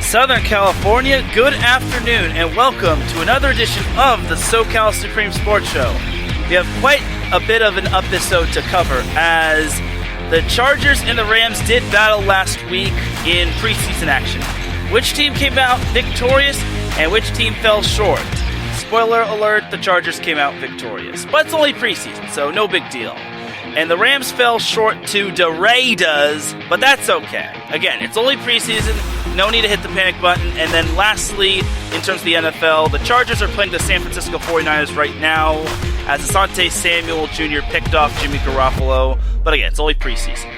Southern California, good afternoon, and welcome to another edition of the SoCal Supreme Sports Show. We have quite a bit of an episode to cover, as the Chargers and the Rams did battle last week in preseason action. Which team came out victorious, and which team fell short? Spoiler alert, the Chargers came out victorious. But it's only preseason, so no big deal. And the Rams fell short to the Raiders, but that's okay. Again, it's only preseason. No need to hit the panic button. And then lastly, in terms of the NFL, the Chargers are playing the San Francisco 49ers right now as Asante Samuel Jr. picked off Jimmy Garoppolo. But again, it's only preseason.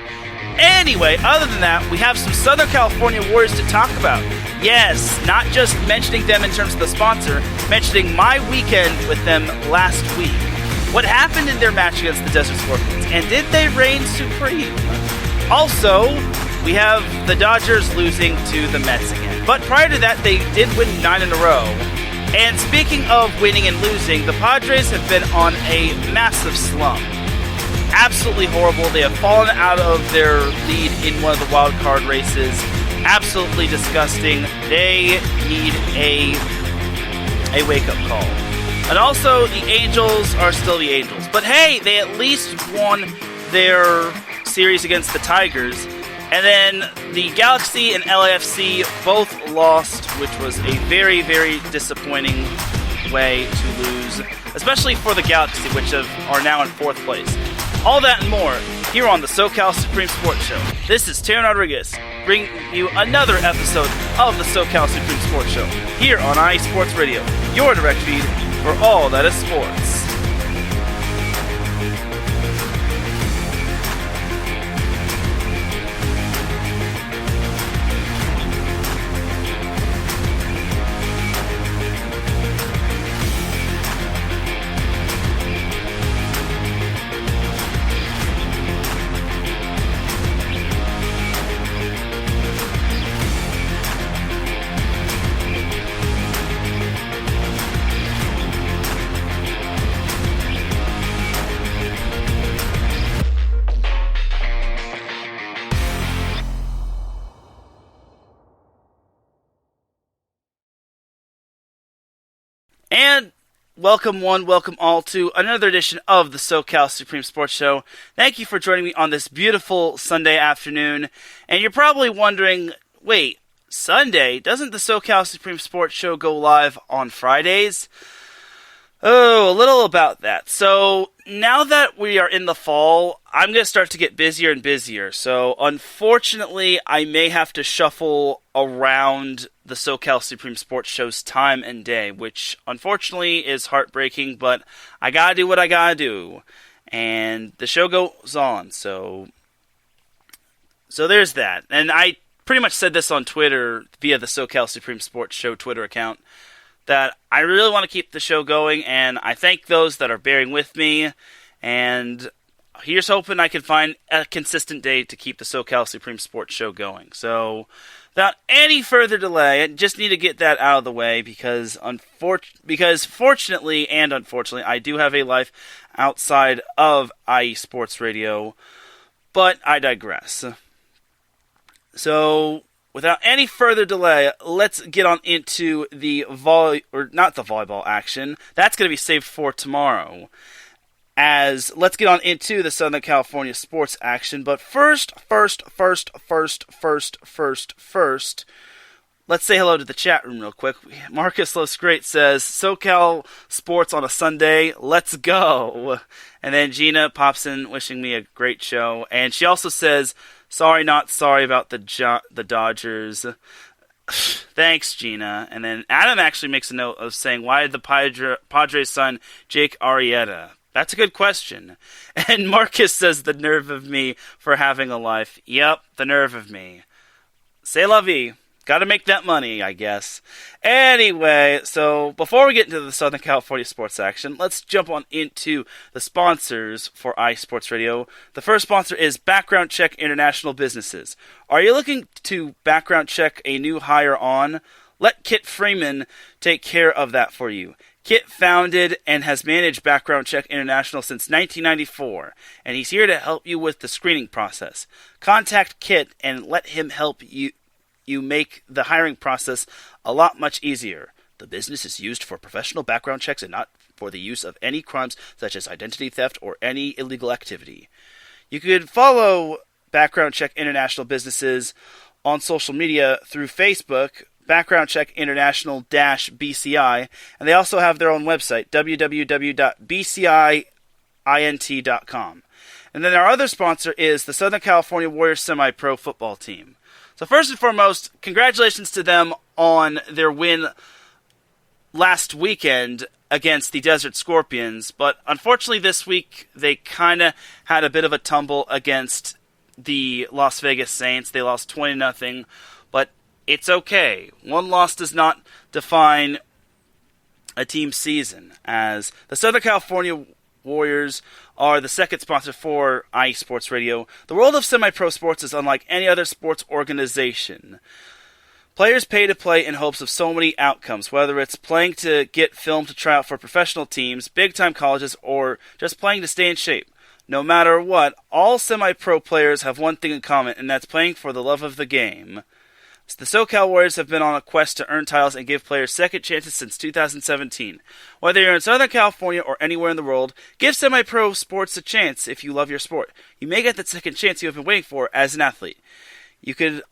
Anyway, other than that, we have some Southern California Warriors to talk about. Yes, not just mentioning them in terms of the sponsor, mentioning my weekend with them last week. What happened in their match against the Desert Scorpions, and did they reign supreme? Also, we have the Dodgers losing to the Mets again. But prior to that, they did win 9 in a row. And speaking of winning and losing, the Padres have been on a massive slump. Absolutely horrible. They have fallen out of their lead in one of the wild card races. Absolutely disgusting. They need a wake-up call. And also, the Angels are still the Angels. But hey, they at least won their series against the Tigers. And then the Galaxy and LAFC both lost, which was a very, very disappointing way to lose, especially for the Galaxy, which are now in 4th place. All that and more here on the SoCal Supreme Sports Show. This is Teran Rodriguez, bringing you another episode of the SoCal Supreme Sports Show here on iSports Radio, your direct feed for all that is sports. And welcome one, welcome all to another edition of the SoCal Supreme Sports Show. Thank you for joining me on this beautiful Sunday afternoon. And you're probably wondering, wait, Sunday? Doesn't the SoCal Supreme Sports Show go live on Fridays? Oh, a little about that. So, now that we are in the fall, I'm going to start to get busier and busier. So, unfortunately, I may have to shuffle around the SoCal Supreme Sports Show's time and day, which unfortunately is heartbreaking, but I gotta do what I gotta do. And the show goes on, so there's that. And I pretty much said this on Twitter via the SoCal Supreme Sports Show Twitter account, that I really want to keep the show going, and I thank those that are bearing with me, and here's hoping I can find a consistent day to keep the SoCal Supreme Sports Show going. So, without any further delay, I just need to get that out of the way, because fortunately and unfortunately, I do have a life outside of IE Sports Radio, but I digress. So, without any further delay, let's get on into the volleyball action. That's going to be saved for tomorrow. Let's get on into the Southern California sports action. But first, let's say hello to the chat room real quick. Marcus Los Great says, SoCal Sports on a Sunday, let's go. And then Gina pops in wishing me a great show. And she also says, sorry, not sorry about the Dodgers. Thanks, Gina. And then Adam actually makes a note of saying, why did the Padres sign Jake Arrieta? That's a good question. And Marcus says, the nerve of me for having a life. Yep, the nerve of me. C'est la vie. Gotta make that money, I guess. Anyway, so before we get into the Southern California sports action, let's jump on into the sponsors for iSports Radio. The first sponsor is Background Check International Businesses. Are you looking to background check a new hire on? Let Kit Freeman take care of that for you. Kit founded and has managed Background Check International since 1994, and he's here to help you with the screening process. Contact Kit and let him help you you make the hiring process a lot much easier. The business is used for professional background checks and not for the use of any crimes such as identity theft or any illegal activity. You could follow Background Check International businesses on social media through Facebook, Background Check International-BCI, and they also have their own website, www.bciint.com. And then our other sponsor is the Southern California Warriors Semi-Pro Football Team. So first and foremost, congratulations to them on their win last weekend against the Desert Scorpions, but unfortunately this week they kind of had a bit of a tumble against the Las Vegas Saints. They lost 20-0, but it's okay. One loss does not define a team's season, as the Southern California Warriors are the second sponsor for IE Sports Radio. The world of semi-pro sports is unlike any other sports organization. Players pay to play in hopes of so many outcomes, whether it's playing to get film to try out for professional teams, big-time colleges, or just playing to stay in shape. No matter what, all semi-pro players have one thing in common, and that's playing for the love of the game. The SoCal Warriors have been on a quest to earn titles and give players second chances since 2017. Whether you're in Southern California or anywhere in the world, give semi-pro sports a chance if you love your sport. You may get that second chance you have been waiting for as an athlete. You could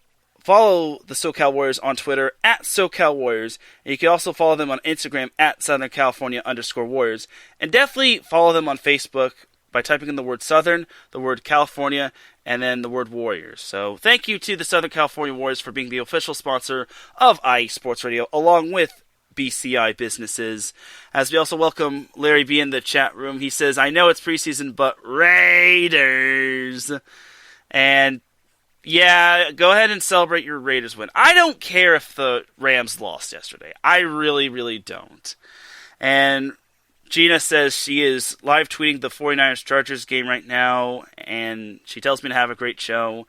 follow the SoCal Warriors on Twitter at SoCal Warriors, and you can also follow them on Instagram at Southern California_Warriors, and definitely follow them on Facebook by typing in the word Southern, the word California, and then the word Warriors. So thank you to the Southern California Warriors for being the official sponsor of IE Sports Radio, along with BCI businesses. As we also welcome Larry B in the chat room. He says, I know it's preseason, but Raiders. And yeah, go ahead and celebrate your Raiders win. I don't care if the Rams lost yesterday. I really, really don't. And Gina says she is live tweeting the 49ers-Chargers game right now, and she tells me to have a great show,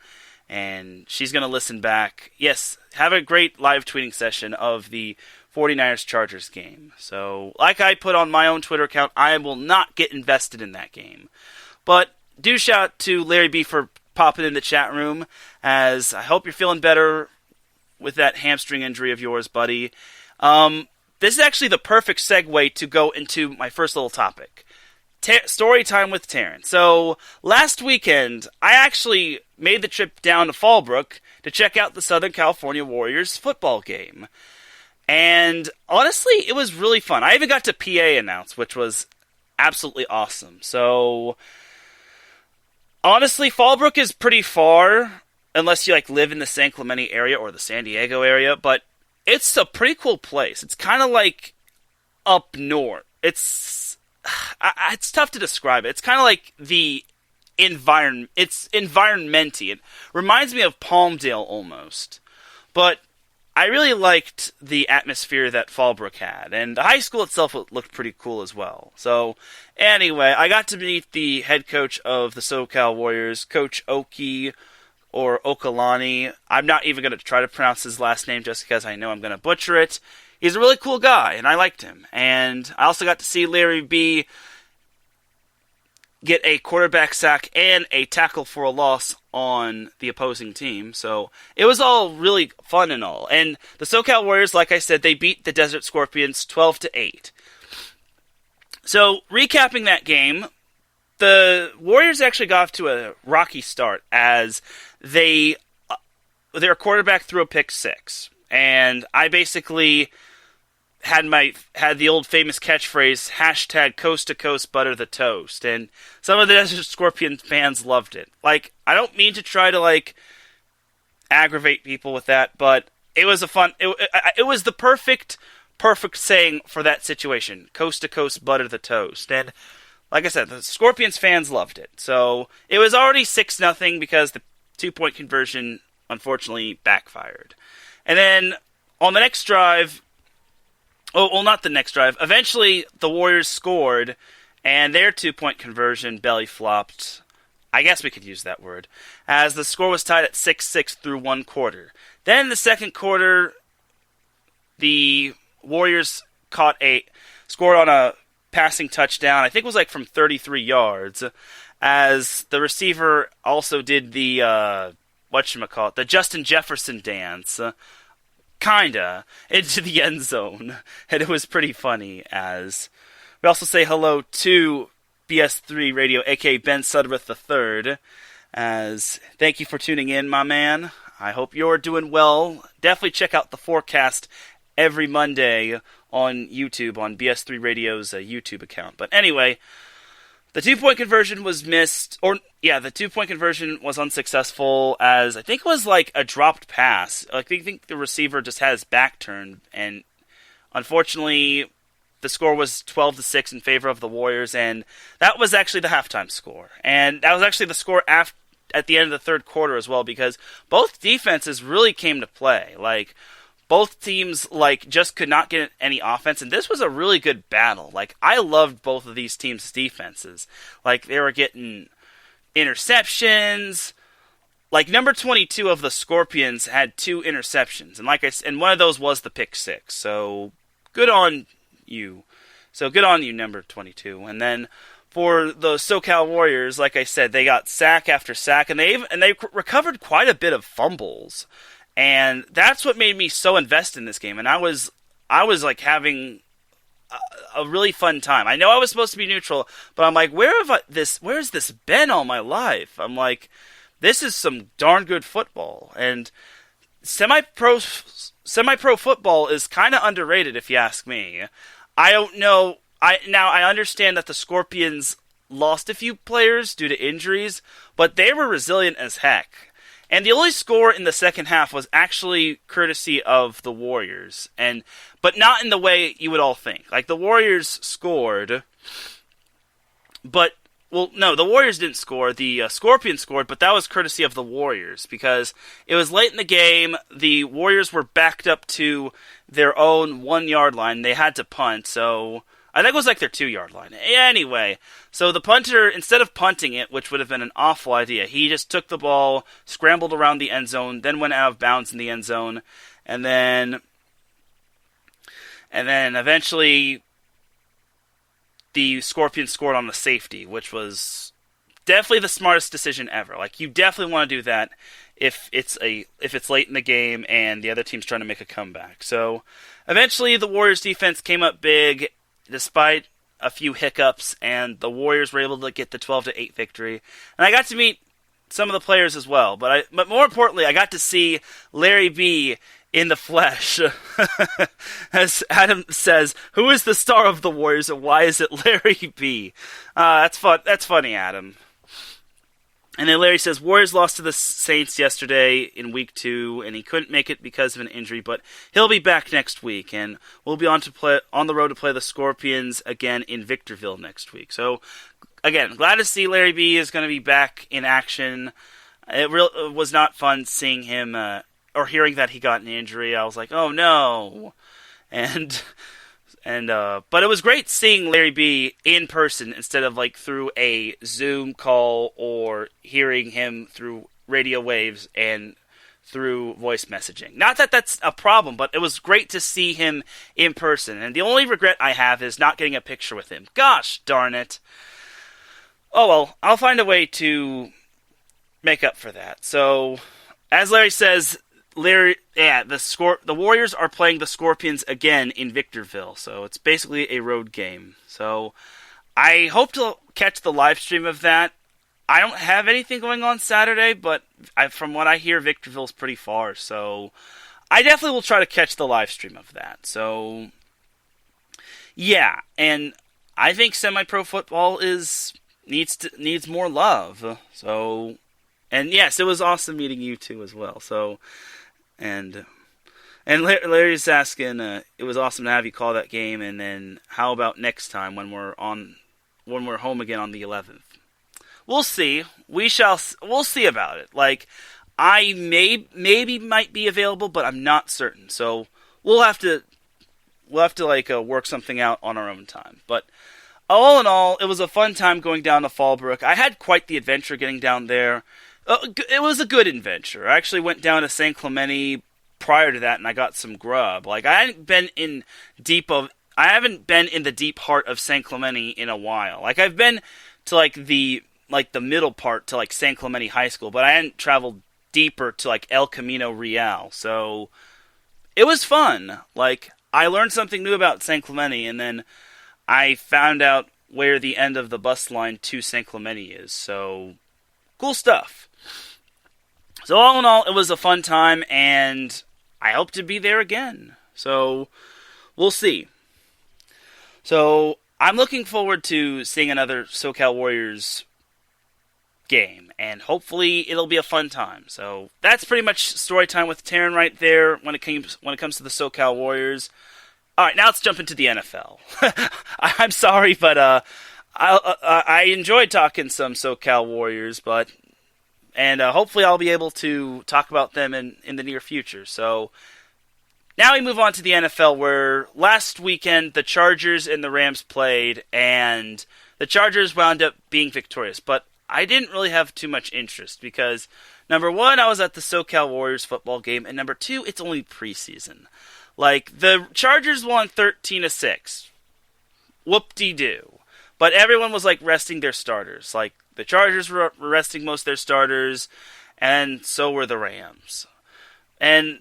and she's going to listen back. Yes, have a great live tweeting session of the 49ers-Chargers game. So, like I put on my own Twitter account, I will not get invested in that game. But do shout out to Larry B for popping in the chat room, as I hope you're feeling better with that hamstring injury of yours, buddy. This is actually the perfect segue to go into my first little topic. Story time with Teran. So, last weekend, I actually made the trip down to Fallbrook to check out the Southern California Warriors football game. And, honestly, it was really fun. I even got to PA announce, which was absolutely awesome. So, honestly, Fallbrook is pretty far, unless you live in the San Clemente area or the San Diego area, but it's a pretty cool place. It's kind of like up north. It's tough to describe it. It's kind of like the environment. It's environmenty. It reminds me of Palmdale almost. But I really liked the atmosphere that Fallbrook had. And the high school itself looked pretty cool as well. So, anyway, I got to meet the head coach of the SoCal Warriors, Coach Oki, or Okalani. I'm not even going to try to pronounce his last name just because I know I'm going to butcher it. He's a really cool guy, and I liked him. And I also got to see Larry B get a quarterback sack and a tackle for a loss on the opposing team. So it was all really fun and all. And the SoCal Warriors, like I said, they beat the Desert Scorpions 12-8. So recapping that game, the Warriors actually got off to a rocky start as their quarterback threw a pick six, and I basically had the old famous catchphrase #coast to coast butter the toast, and some of the Desert Scorpion fans loved it. I don't mean to try to aggravate people with that, but it was it was the perfect saying for that situation. Coast to coast butter the toast, and like I said, the Scorpions fans loved it. So it was already 6-0 because the 2-point conversion unfortunately backfired. And then on the next drive, not the next drive, eventually the Warriors scored and their 2-point conversion belly flopped. I guess we could use that word, as the score was tied at 6-6 through one quarter. Then in the second quarter, the Warriors scored on a passing touchdown. I think it was from 33 yards, as the receiver also did the whatchamacallit, the Justin Jefferson dance, kinda, into the end zone. And it was pretty funny. As we also say hello to BS3 Radio, aka Ben Sudworth III, as thank you for tuning in, my man. I hope you're doing well. Definitely check out the forecast every Monday on YouTube, on BS3 Radio's YouTube account. But anyway, the 2-point conversion was missed, the 2-point conversion was unsuccessful, as I think it was like a dropped pass. I think the receiver just had his back turned, and unfortunately, the score was 12-6 in favor of the Warriors, and that was actually the halftime score. And that was actually the score at the end of the third quarter as well, because both defenses really came to play. Like, both teams, just could not get any offense, and this was a really good battle. I loved both of these teams' defenses. They were getting interceptions. Number 22 of the Scorpions had 2 interceptions, and one of those was the pick six. So, good on you. Number 22. And then, for the SoCal Warriors, like I said, they got sack after sack, and they recovered quite a bit of fumbles. And that's what made me so invested in this game. And I was having a really fun time. I know I was supposed to be neutral, but I'm like, where's this been all my life? I'm like, this is some darn good football. And semi-pro football is kind of underrated, if you ask me. I don't know. I understand that the Scorpions lost a few players due to injuries, but they were resilient as heck. And the only score in the second half was actually courtesy of the Warriors, but not in the way you would all think. The Warriors scored, the Warriors didn't score. The Scorpions scored, but that was courtesy of the Warriors, because it was late in the game. The Warriors were backed up to their own 1-yard line. They had to punt, so I think it was their 2-yard line. Anyway, so the punter, instead of punting it, which would have been an awful idea, he just took the ball, scrambled around the end zone, then went out of bounds in the end zone, and then eventually the Scorpions scored on the safety, which was definitely the smartest decision ever. You definitely want to do that if it's late in the game and the other team's trying to make a comeback. So eventually the Warriors defense came up big, despite a few hiccups, and the Warriors were able to get the 12-8 victory. And I got to meet some of the players as well, but more importantly, I got to see Larry B in the flesh. As Adam says, who is the star of the Warriors, and why is it Larry B? That's fun. That's funny, Adam. And then Larry says, Warriors lost to the Saints yesterday in week 2, and he couldn't make it because of an injury, but he'll be back next week, and we'll be on the road to play the Scorpions again in Victorville next week. So, again, glad to see Larry B is going to be back in action. It was not fun seeing him, or hearing that he got an injury. I was like, oh no. But it was great seeing Larry B in person instead of through a Zoom call or hearing him through radio waves and through voice messaging. Not that that's a problem, but it was great to see him in person. And the only regret I have is not getting a picture with him. Gosh darn it. Oh well, I'll find a way to make up for that. So, as Larry says, the Warriors are playing the Scorpions again in Victorville, so it's basically a road game. So I hope to catch the live stream of that. I don't have anything going on Saturday, but from what I hear, Victorville's pretty far, so I definitely will try to catch the live stream of that. So yeah, and I think semi-pro football needs more love. So, and yes, it was awesome meeting you two as well. So. And Larry's asking, it was awesome to have you call that game, and then how about next time when we're home again on the 11th? We'll see. We'll see about it. I maybe might be available, but I'm not certain. So we'll have to work something out on our own time. But all in all, it was a fun time going down to Fallbrook. I had quite the adventure getting down there. It was a good adventure. I actually went down to San Clemente prior to that, and I got some grub. I haven't been in the deep heart of San Clemente in a while. I've been to the middle part to San Clemente High School, but I hadn't traveled deeper to like El Camino Real. So it was fun. Like, I learned something new about San Clemente, and then I found out where the end of the bus line to San Clemente is. So, cool stuff. So all in all, it was a fun time, and I hope to be there again. So, we'll see. So, I'm looking forward to seeing another SoCal Warriors game, and hopefully it'll be a fun time. So, that's pretty much story time with Teran right there when it comes to the SoCal Warriors. All right, now let's jump into the NFL. I'm sorry, but I enjoyed talking some SoCal Warriors, and hopefully I'll be able to talk about them in the near future. So now we move on to the NFL, where last weekend the Chargers and the Rams played, and the Chargers wound up being victorious. But I didn't really have too much interest because, number one, I was at the SoCal Warriors football game, and number two, it's only preseason. Like, the Chargers won 13-6. Whoop-de-doo. But everyone was, like, resting their starters. Like, the Chargers were resting most of their starters, and so were the Rams. And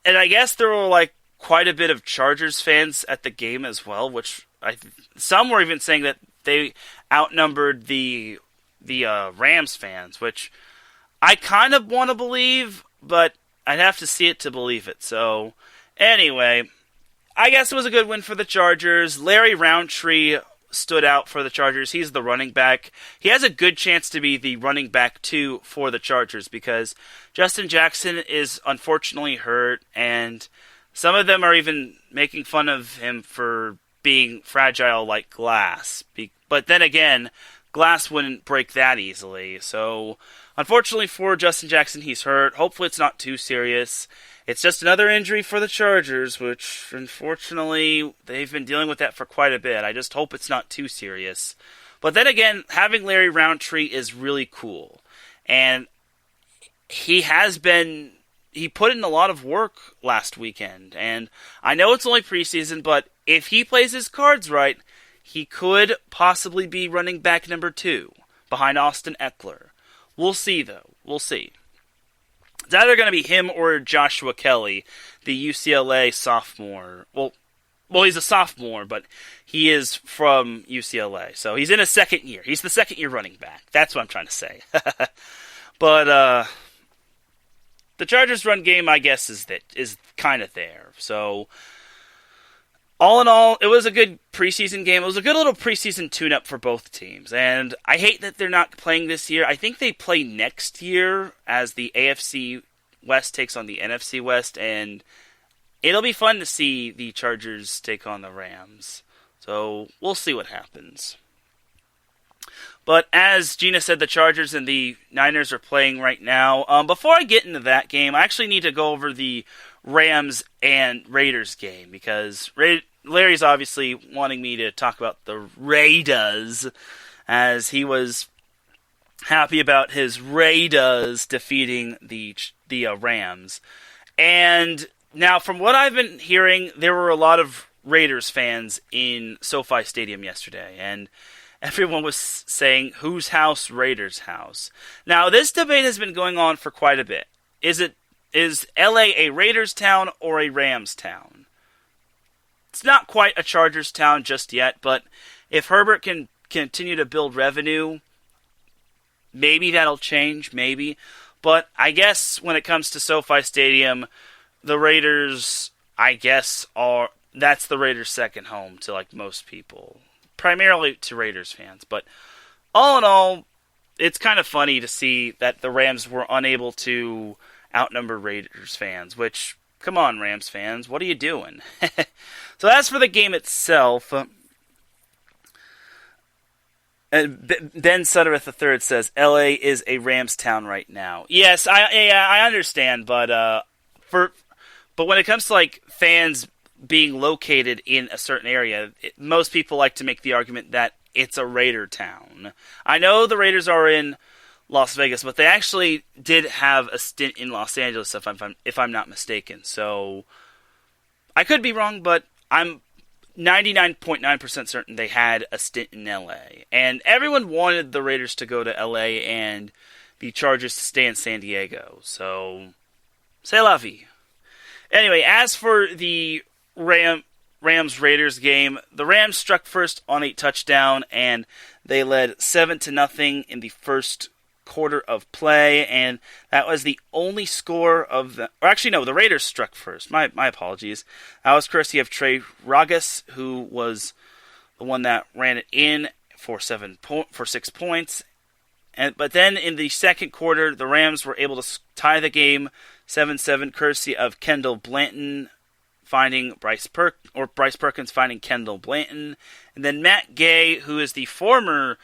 I guess there were, like, quite a bit of Chargers fans at the game as well, which some were even saying that they outnumbered the Rams fans, which I kind of want to believe, but I'd have to see it to believe it. So, anyway, I guess it was a good win for the Chargers. Larry Roundtree stood out for the Chargers. He's the running back. He has a good chance to be the running back, too, for the Chargers, because Justin Jackson is unfortunately hurt, and some of them are even making fun of him for being fragile like glass. But then again, glass wouldn't break that easily. So, unfortunately for Justin Jackson, he's hurt. Hopefully it's not too serious. It's just another injury for the Chargers, which, unfortunately, they've been dealing with that for quite a bit. I just hope it's not too serious. But then again, having Larry Roundtree is really cool. And he put in a lot of work last weekend. And I know it's only preseason, but if he plays his cards right, he could possibly be running back number 2 behind Austin Eckler. We'll see, though. We'll see. It's either going to be him or Joshua Kelly, the UCLA sophomore. Well, he's a sophomore, but he is from UCLA. So he's in his second year. He's the second-year running back. That's what I'm trying to say. But the Chargers' run game, I guess, is kind of there. So, all in all, it was a good preseason game. It was a good little preseason tune-up for both teams. And I hate that they're not playing this year. I think they play next year as the AFC West takes on the NFC West. And it'll be fun to see the Chargers take on the Rams. So we'll see what happens. But as Gina said, the Chargers and the Niners are playing right now. Before I get into that game, I actually need to go over the Rams and Raiders game, because Larry's obviously wanting me to talk about the Raiders, as he was happy about his Raiders defeating the Rams. And now, from what I've been hearing, there were a lot of Raiders fans in SoFi Stadium yesterday, and everyone was saying, whose house? Raiders' house. Now, this debate has been going on for quite a bit. Is LA a Raiders town or a Rams town? It's not quite a Chargers town just yet, but if Herbert can continue to build revenue, maybe that'll change, maybe. But I guess when it comes to SoFi Stadium, the Raiders, I guess, that's the Raiders' second home to like most people. Primarily to Raiders fans. But all in all, it's kind of funny to see that the Rams were unable to outnumber Raiders fans, which, come on, Rams fans, what are you doing? So as for the game itself, Ben Suttereth III says, LA is a Rams town right now. Yes, I understand, but when it comes to like fans being located in a certain area, most people like to make the argument that it's a Raider town. I know the Raiders are in Las Vegas, but they actually did have a stint in Los Angeles, if I'm not mistaken. So I could be wrong, but I'm 99.9% certain they had a stint in LA. And everyone wanted the Raiders to go to LA and the Chargers to stay in San Diego. So, c'est la vie. Anyway, as for the Rams-Raiders game, the Rams struck first on a touchdown, and they led 7-0 in the first quarter of play, and that was the only score of the... Or actually, no, the Raiders struck first. My apologies. That was courtesy of Teran Rodriguez, who was the one that ran it in for 6 points. But then in the second quarter, the Rams were able to tie the game 7-7, courtesy of Kendall Blanton finding Bryce Perkins finding Kendall Blanton. And then Matt Gay, who is the former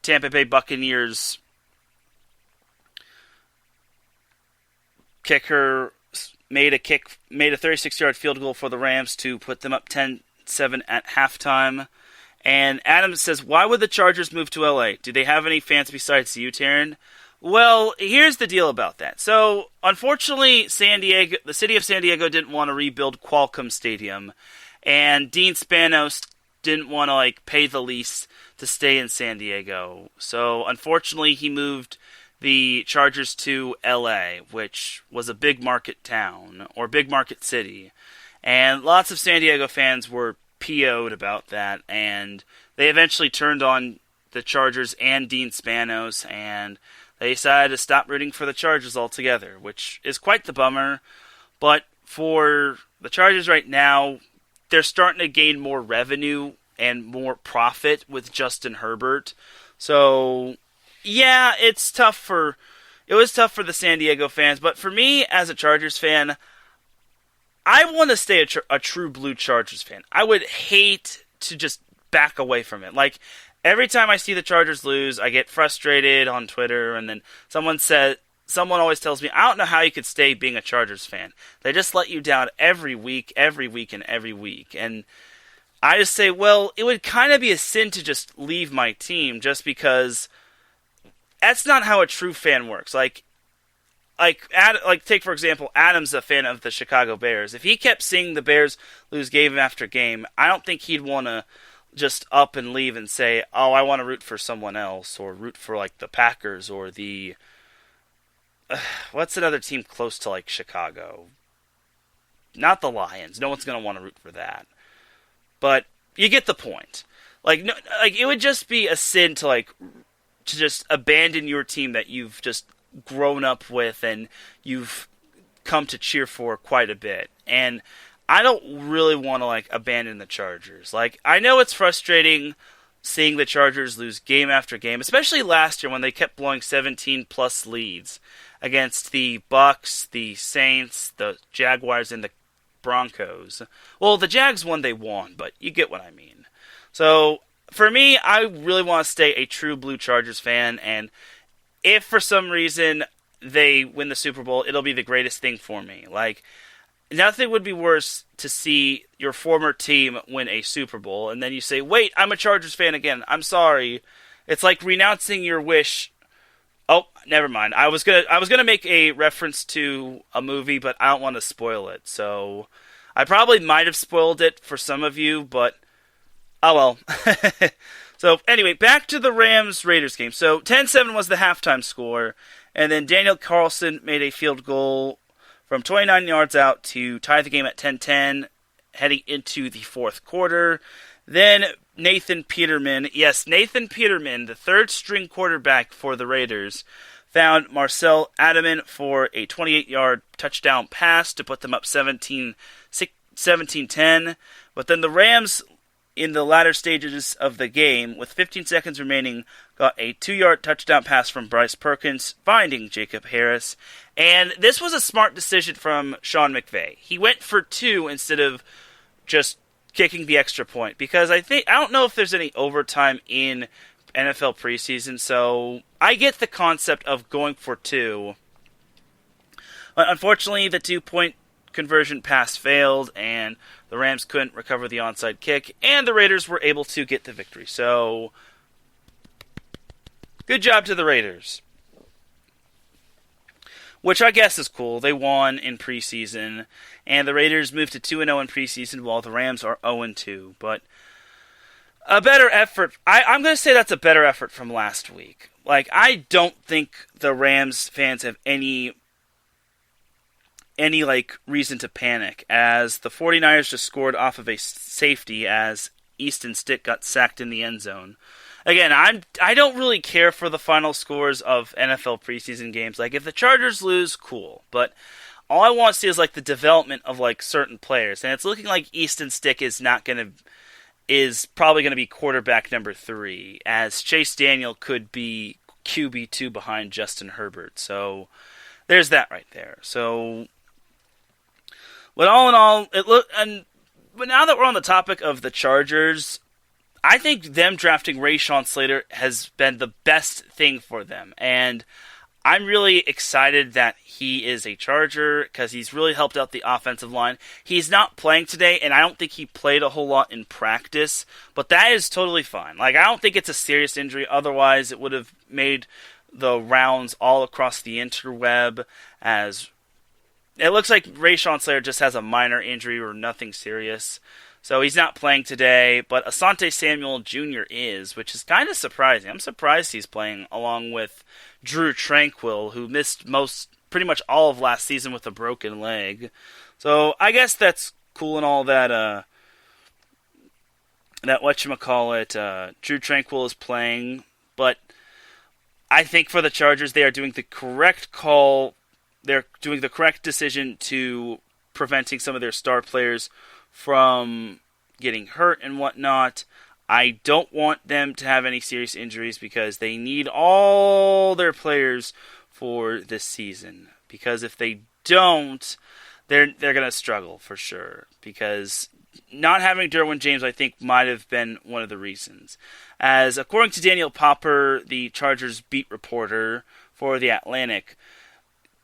Tampa Bay Buccaneers kicker, made a 36-yard field goal for the Rams to put them up 10-7 at halftime. And Adams says, why would the Chargers move to LA? Do they have any fans besides you, Teran? Well, here's the deal about that. So, unfortunately, the city of San Diego didn't want to rebuild Qualcomm Stadium, and Dean Spanos didn't want to pay the lease to stay in San Diego. So, unfortunately, he moved the Chargers to LA, which was a big market town, or big market city. And lots of San Diego fans were PO'd about that, and they eventually turned on the Chargers and Dean Spanos, and they decided to stop rooting for the Chargers altogether, which is quite the bummer. But for the Chargers right now, they're starting to gain more revenue and more profit with Justin Herbert. So, yeah, it was tough for the San Diego fans, but for me as a Chargers fan, I want to stay a true blue Chargers fan. I would hate to just back away from it. Every time I see the Chargers lose, I get frustrated on Twitter, and then someone always tells me, I don't know how you could stay being a Chargers fan. They just let you down every week, and every week. And I just say, well, it would kind of be a sin to just leave my team just because that's not how a true fan works. Take for example, Adam's a fan of the Chicago Bears. If he kept seeing the Bears lose game after game, I don't think he'd want to just up and leave and say, oh, I want to root for someone else, or root for the Packers, or the what's another team close to Chicago? Not the Lions. No one's going to want to root for that. But you get the point. It would just be a sin to just abandon your team that you've just grown up with and you've come to cheer for quite a bit. And I don't really want to abandon the Chargers. I know it's frustrating seeing the Chargers lose game after game, especially last year when they kept blowing 17+ leads against the Bucks, the Saints, the Jaguars, and the Broncos. Well, the Jags won, they won, but you get what I mean. So, for me, I really want to stay a true blue Chargers fan, and if for some reason they win the Super Bowl, it'll be the greatest thing for me. Nothing would be worse to see your former team win a Super Bowl, and then you say, wait, I'm a Chargers fan again. I'm sorry. It's like renouncing your wish. Oh, never mind. I was gonna make a reference to a movie, but I don't want to spoil it. So I probably might have spoiled it for some of you, but oh well. So anyway, back to the Rams-Raiders game. So 10-7 was the halftime score, and then Daniel Carlson made a field goal from 29 yards out to tie the game at 10-10, heading into the fourth quarter. Then Nathan Peterman, the third-string quarterback for the Raiders, found Marcel Adaman for a 28-yard touchdown pass to put them up 17-10. But then the Rams, in the latter stages of the game, with 15 seconds remaining, got a 2-yard touchdown pass from Bryce Perkins, finding Jacob Harris. And this was a smart decision from Sean McVay. He went for 2 instead of just kicking the extra point, because I don't know if there's any overtime in NFL preseason, so I get the concept of going for 2. But unfortunately, the 2-point conversion pass failed, and the Rams couldn't recover the onside kick, and the Raiders were able to get the victory. So, good job to the Raiders. Which I guess is cool. They won in preseason, and the Raiders moved to 2-0 in preseason, while the Rams are 0-2. But a better effort. I'm going to say that's a better effort from last week. Like, I don't think the Rams fans have any like reason to panic, as the 49ers just scored off of a safety as Easton Stick got sacked in the end zone. Again, I don't really care for the final scores of NFL preseason games. Like, if the Chargers lose, cool. But all I want to see is like the development of like certain players, and it's looking like Easton Stick is probably gonna be quarterback number 3, as Chase Daniel could be QB2 behind Justin Herbert. So there's that right there. So, but all in all, but now that we're on the topic of the Chargers, I think them drafting Rashawn Slater has been the best thing for them. And I'm really excited that he is a Charger because he's really helped out the offensive line. He's not playing today, and I don't think he played a whole lot in practice, but that is totally fine. Like, I don't think it's a serious injury. Otherwise, it would have made the rounds all across the interweb, as it looks like Rashawn Slater just has a minor injury or nothing serious. So he's not playing today, but Asante Samuel Jr. is, which is kind of surprising. I'm surprised he's playing along with Drew Tranquill, who missed pretty much all of last season with a broken leg. So I guess that's cool and all that Drew Tranquill is playing, but I think for the Chargers, they are doing the correct call. They're doing the correct decision to preventing some of their star players from getting hurt and whatnot. I don't want them to have any serious injuries because they need all their players for this season. Because if they don't, they're going to struggle for sure. Because not having Derwin James, I think, might have been one of the reasons. As according to Daniel Popper, the Chargers beat reporter for The Atlantic,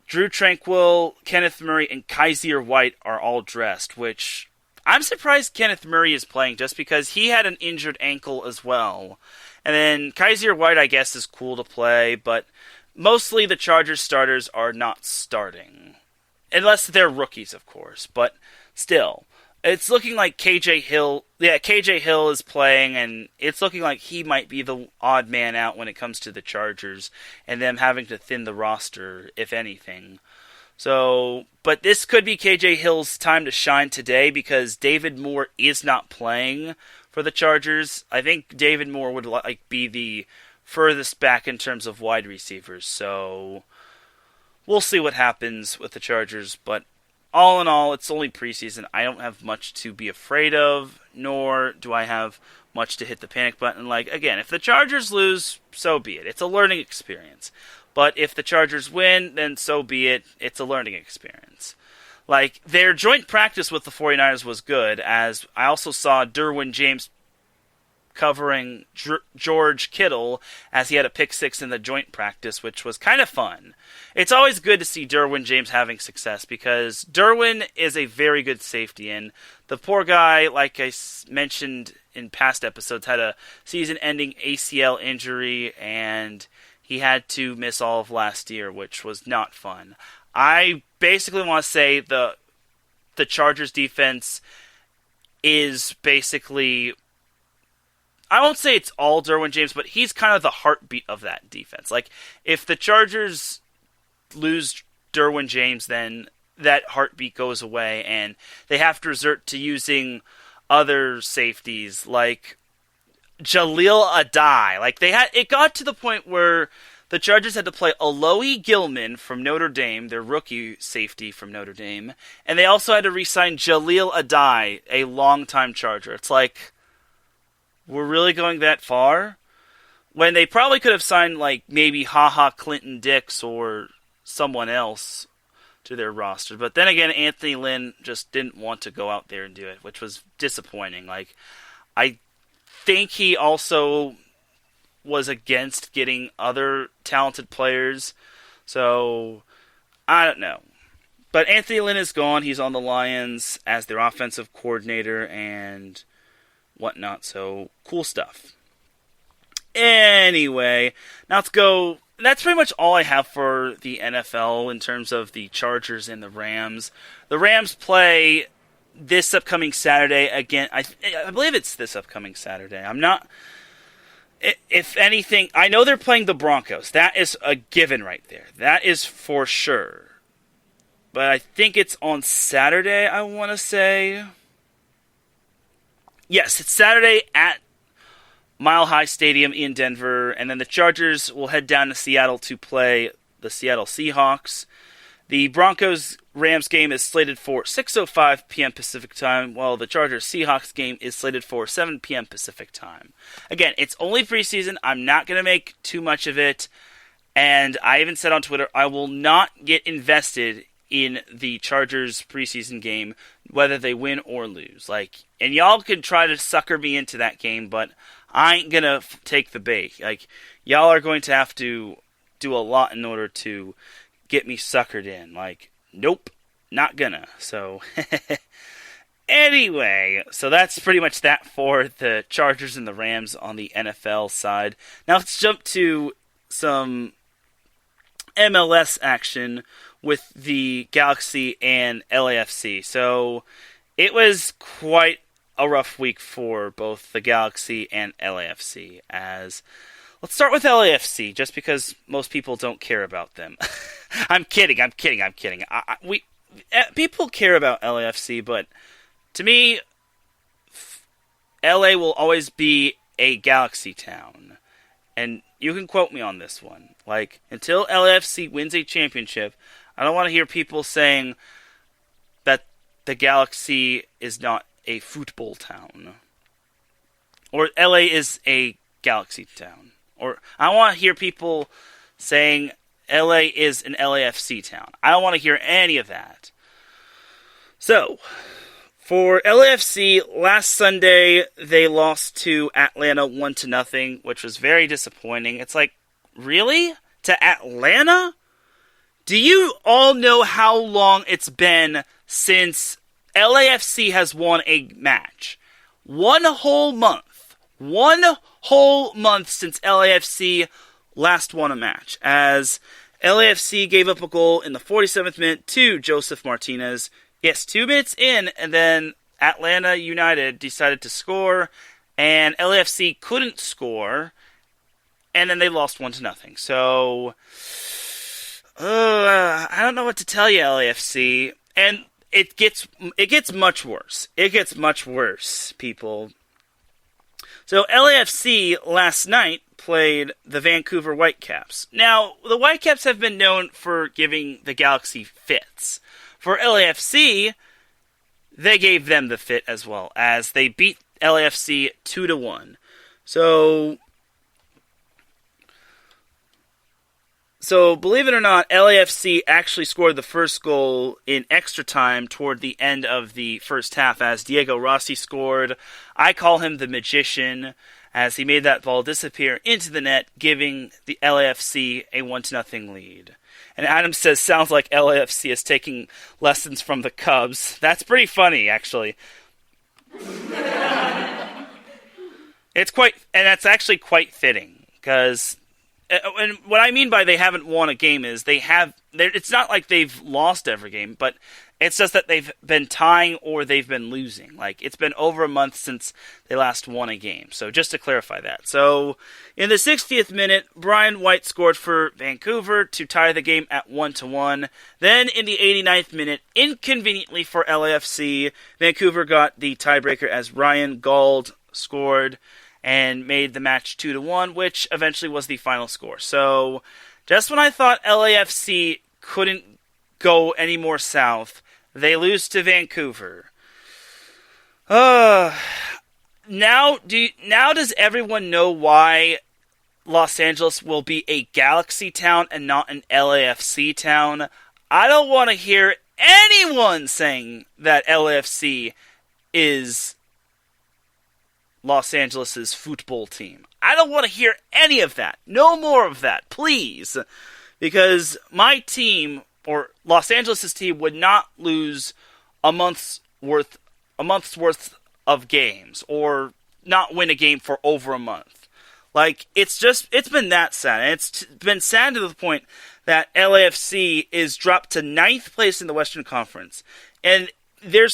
Drew Tranquill, Kenneth Murray, and Kaiser White are all dressed, which I'm surprised Kenneth Murray is playing just because he had an injured ankle as well. And then Kaiser White, I guess, is cool to play, but mostly the Chargers starters are not starting. Unless they're rookies, of course, but still. It's looking like KJ Hill is playing, and it's looking like he might be the odd man out when it comes to the Chargers, and them having to thin the roster, if anything. So, but this could be KJ Hill's time to shine today because David Moore is not playing for the Chargers. I think David Moore would be the furthest back in terms of wide receivers. So, we'll see what happens with the Chargers, but all in all, it's only preseason. I don't have much to be afraid of, nor do I have much to hit the panic button. Like, again, if the Chargers lose, so be it. It's a learning experience. But if the Chargers win, then so be it. It's a learning experience. Like, their joint practice with the 49ers was good, as I also saw Derwin James covering George Kittle as he had a pick six in the joint practice, which was kind of fun. It's always good to see Derwin James having success because Derwin is a very good safety, and the poor guy, like I mentioned in past episodes, had a season-ending ACL injury, and he had to miss all of last year, which was not fun. I basically want to say the Chargers defense is basically, I won't say it's all Derwin James, but he's kind of the heartbeat of that defense. Like, if the Chargers lose Derwin James, then that heartbeat goes away, and they have to resort to using other safeties, like Jaleel Adai. Like, it got to the point where the Chargers had to play Alohi Gilman from Notre Dame, their rookie safety from Notre Dame, and they also had to re-sign Jaleel Adai, a longtime Charger. It's like, we're really going that far? When they probably could have signed, like, maybe Clinton Dix or someone else to their roster. But then again, Anthony Lynn just didn't want to go out there and do it, which was disappointing. Like, I think he also was against getting other talented players. So, I don't know. But Anthony Lynn is gone. He's on the Lions as their offensive coordinator and whatnot. So, cool stuff. Anyway, now let's go. That's pretty much all I have for the NFL in terms of the Chargers and the Rams. The Rams play this upcoming Saturday again. I believe it's this upcoming Saturday. I'm not. if anything, I know they're playing the Broncos. That is a given right there. That is for sure. But I think it's on Saturday, I want to say. Yes, it's Saturday at Mile High Stadium in Denver. And then the Chargers will head down to Seattle to play the Seattle Seahawks. The Broncos-Rams game is slated for 6:05 p.m. Pacific time, while the Chargers-Seahawks game is slated for 7 p.m. Pacific time. Again, it's only preseason. I'm not going to make too much of it. And I even said on Twitter, I will not get invested in the Chargers preseason game, whether they win or lose. And y'all can try to sucker me into that game, but I ain't going to take the bait. Y'all are going to have to do a lot in order to get me suckered in. Nope, not gonna. So, anyway, so that's pretty much that for the Chargers and the Rams on the NFL side. Now let's jump to some MLS action with the Galaxy and LAFC. So, it was quite a rough week for both the Galaxy and LAFC, as let's start with LAFC, just because most people don't care about them. I'm kidding. People care about LAFC, but to me, LA will always be a Galaxy town. And you can quote me on this one. Until LAFC wins a championship, I don't want to hear people saying that the Galaxy is not a football town. Or LA is a Galaxy town. Or I want to hear people saying LA is an LAFC town. I don't want to hear any of that. So, for LAFC, last Sunday, they lost to Atlanta 1-0, which was very disappointing. It's really? To Atlanta? Do you all know how long it's been since LAFC has won a match? 1 whole month. 1 whole month since LAFC last won a match, as LAFC gave up a goal in the 47th minute to Joseph Martinez. Yes, 2 minutes in, and then Atlanta United decided to score, and LAFC couldn't score, and then they lost 1-0. So, I don't know what to tell you, LAFC, and it gets much worse. It gets much worse, people. So LAFC last night played the Vancover Whitecaps. Now, the Whitecaps have been known for giving the Galaxy fits. For LAFC, they gave them the fit as well, as they beat LAFC 2-1. So, believe it or not, LAFC actually scored the first goal in extra time toward the end of the first half, as Diego Rossi scored. I call him the magician, as he made that ball disappear into the net, giving the LAFC a 1-0 lead. And Adam says, sounds like LAFC is taking lessons from the Cubs. That's pretty funny, actually. And that's actually quite fitting, because, and what I mean by they haven't won a game is it's not like they've lost every game, but it's just that they've been tying or they've been losing. It's been over a month since they last won a game. So just to clarify that. So in the 60th minute, Brian White scored for Vancouver to tie the game at 1-1. Then in the 89th minute, inconveniently for LAFC, Vancouver got the tiebreaker as Ryan Gauld scored and made the match 2-1, which eventually was the final score. So just when I thought LAFC couldn't go any more south, they lose to Vancouver. Now does everyone know why Los Angeles will be a Galaxy town and not an LAFC town? I don't want to hear anyone saying that LAFC is Los Angeles' football team. I don't want to hear any of that. No more of that, please. Because my team, or Los Angeles' team, would not lose a month's worth of games, or not win a game for over a month. It's been that sad. And it's been sad to the point that LAFC is dropped to 9th place in the Western Conference. And they're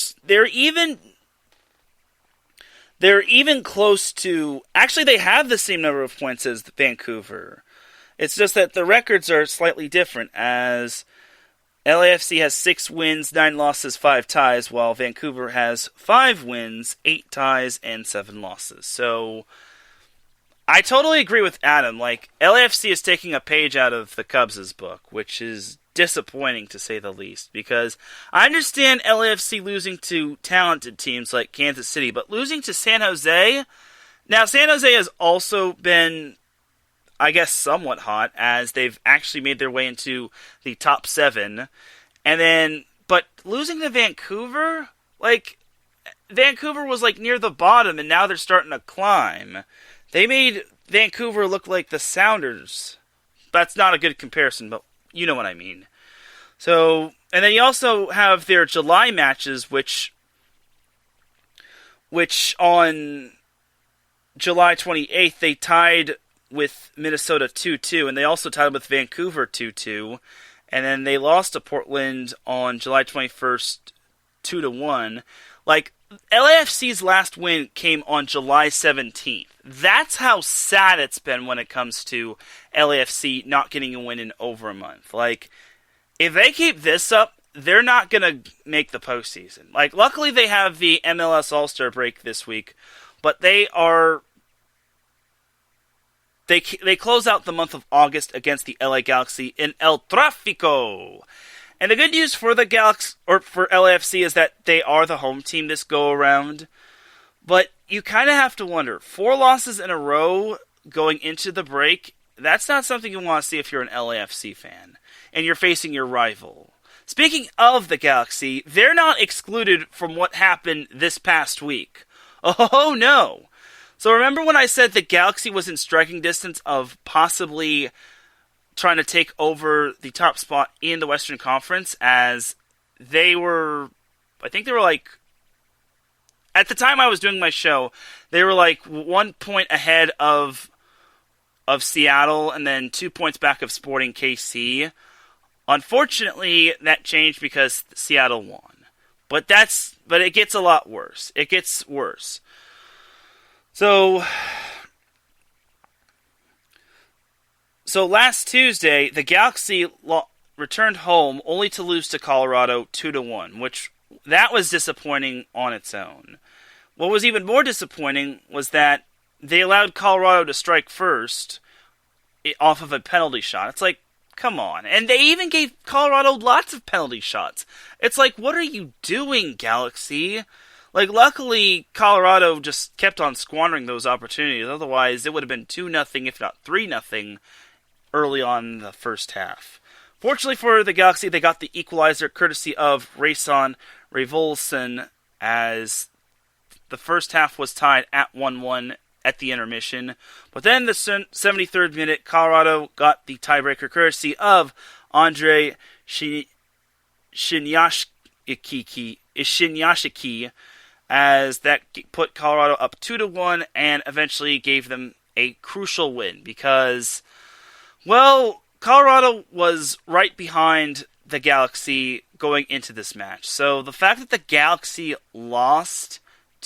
they're even close to... Actually, they have the same number of points as Vancouver. It's just that the records are slightly different, as LAFC has 6 wins, 9 losses, 5 ties, while Vancouver has 5 wins, 8 ties, and 7 losses. So, I totally agree with Adam. LAFC is taking a page out of the Cubs' book, which is disappointing to say the least, because I understand LAFC losing to talented teams like Kansas City, but losing to San Jose... Now, San Jose has also been, I guess, somewhat hot, as they've actually made their way into the top 7. But losing to Vancouver? Vancouver was, near the bottom, and now they're starting to climb. They made Vancouver look like the Sounders. That's not a good comparison, but you know what I mean. So, and then you also have their July matches, which on July 28th, they tied with Minnesota 2-2, and they also tied with Vancouver 2-2, and then they lost to Portland on July 21st 2-1. LAFC's last win came on July 17th. That's how sad it's been when it comes to LAFC not getting a win in over a month. If they keep this up, they're not going to make the postseason. Luckily they have the MLS All-Star break this week, but they close out the month of August against the LA Galaxy in El Tráfico. And the good news for the Galaxy, or for LAFC, is that they are the home team this go around. But you kind of have to wonder, 4 losses in a row going into the break, that's not something you want to see if you're an LAFC fan and you're facing your rival. Speaking of the Galaxy, they're not excluded from what happened this past week. Oh no! So remember when I said the Galaxy was in striking distance of possibly trying to take over the top spot in the Western Conference, as they were, I think they were at the time I was doing my show, they were 1 point ahead of Seattle and then 2 points back of Sporting KC. Unfortunately, that changed because Seattle won. But it gets a lot worse. It gets worse. So last Tuesday, the Galaxy returned home only to lose to Colorado 2-1, which that was disappointing on its own. What was even more disappointing was that they allowed Colorado to strike first off of a penalty shot. It's come on. And they even gave Colorado lots of penalty shots. It's what are you doing, Galaxy? Luckily, Colorado just kept on squandering those opportunities. Otherwise, it would have been 2-0, if not 3-0, early on in the first half. Fortunately for the Galaxy, they got the equalizer courtesy of Rayson Revolson, as the first half was tied at 1-1 at the intermission. But then the 73rd minute, Colorado got the tiebreaker courtesy of Andre Shinyashiki, as that put Colorado up 2-1 and eventually gave them a crucial win, because, well, Colorado was right behind the Galaxy going into this match. So the fact that the Galaxy lost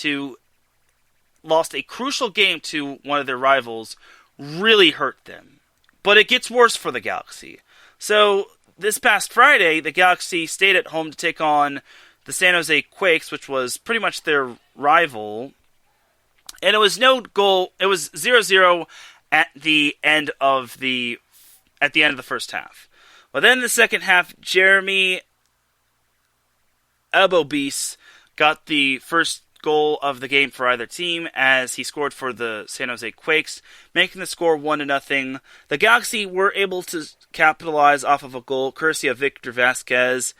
a crucial game to one of their rivals really hurt them. But it gets worse for the Galaxy. So this past Friday, the Galaxy stayed at home to take on the San Jose Quakes, which was pretty much their rival. And it was no goal. It was 0-0 at the end of the first half. But then in the second half, Jeremy Abobis got the first goal of the game for either team, as he scored for the San Jose Quakes, making the score 1-0. The Galaxy were able to capitalize off of a goal courtesy of Victor Vasquez,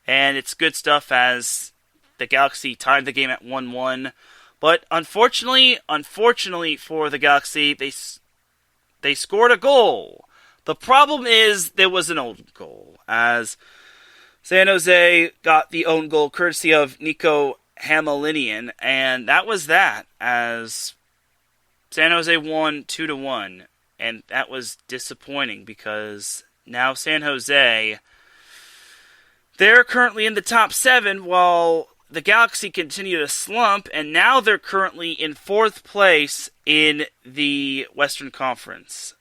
and it's good stuff as the Galaxy tied the game at 1-1. But unfortunately for the Galaxy, they scored a goal. The problem is there was an own goal, as San Jose got the own goal courtesy of Nico Hamelinian, and that was that, as San Jose won 2-1, and that was disappointing because now San Jose, they're currently in the top 7, while the Galaxy continue to slump, and now they're currently in 4th place in the Western Conference.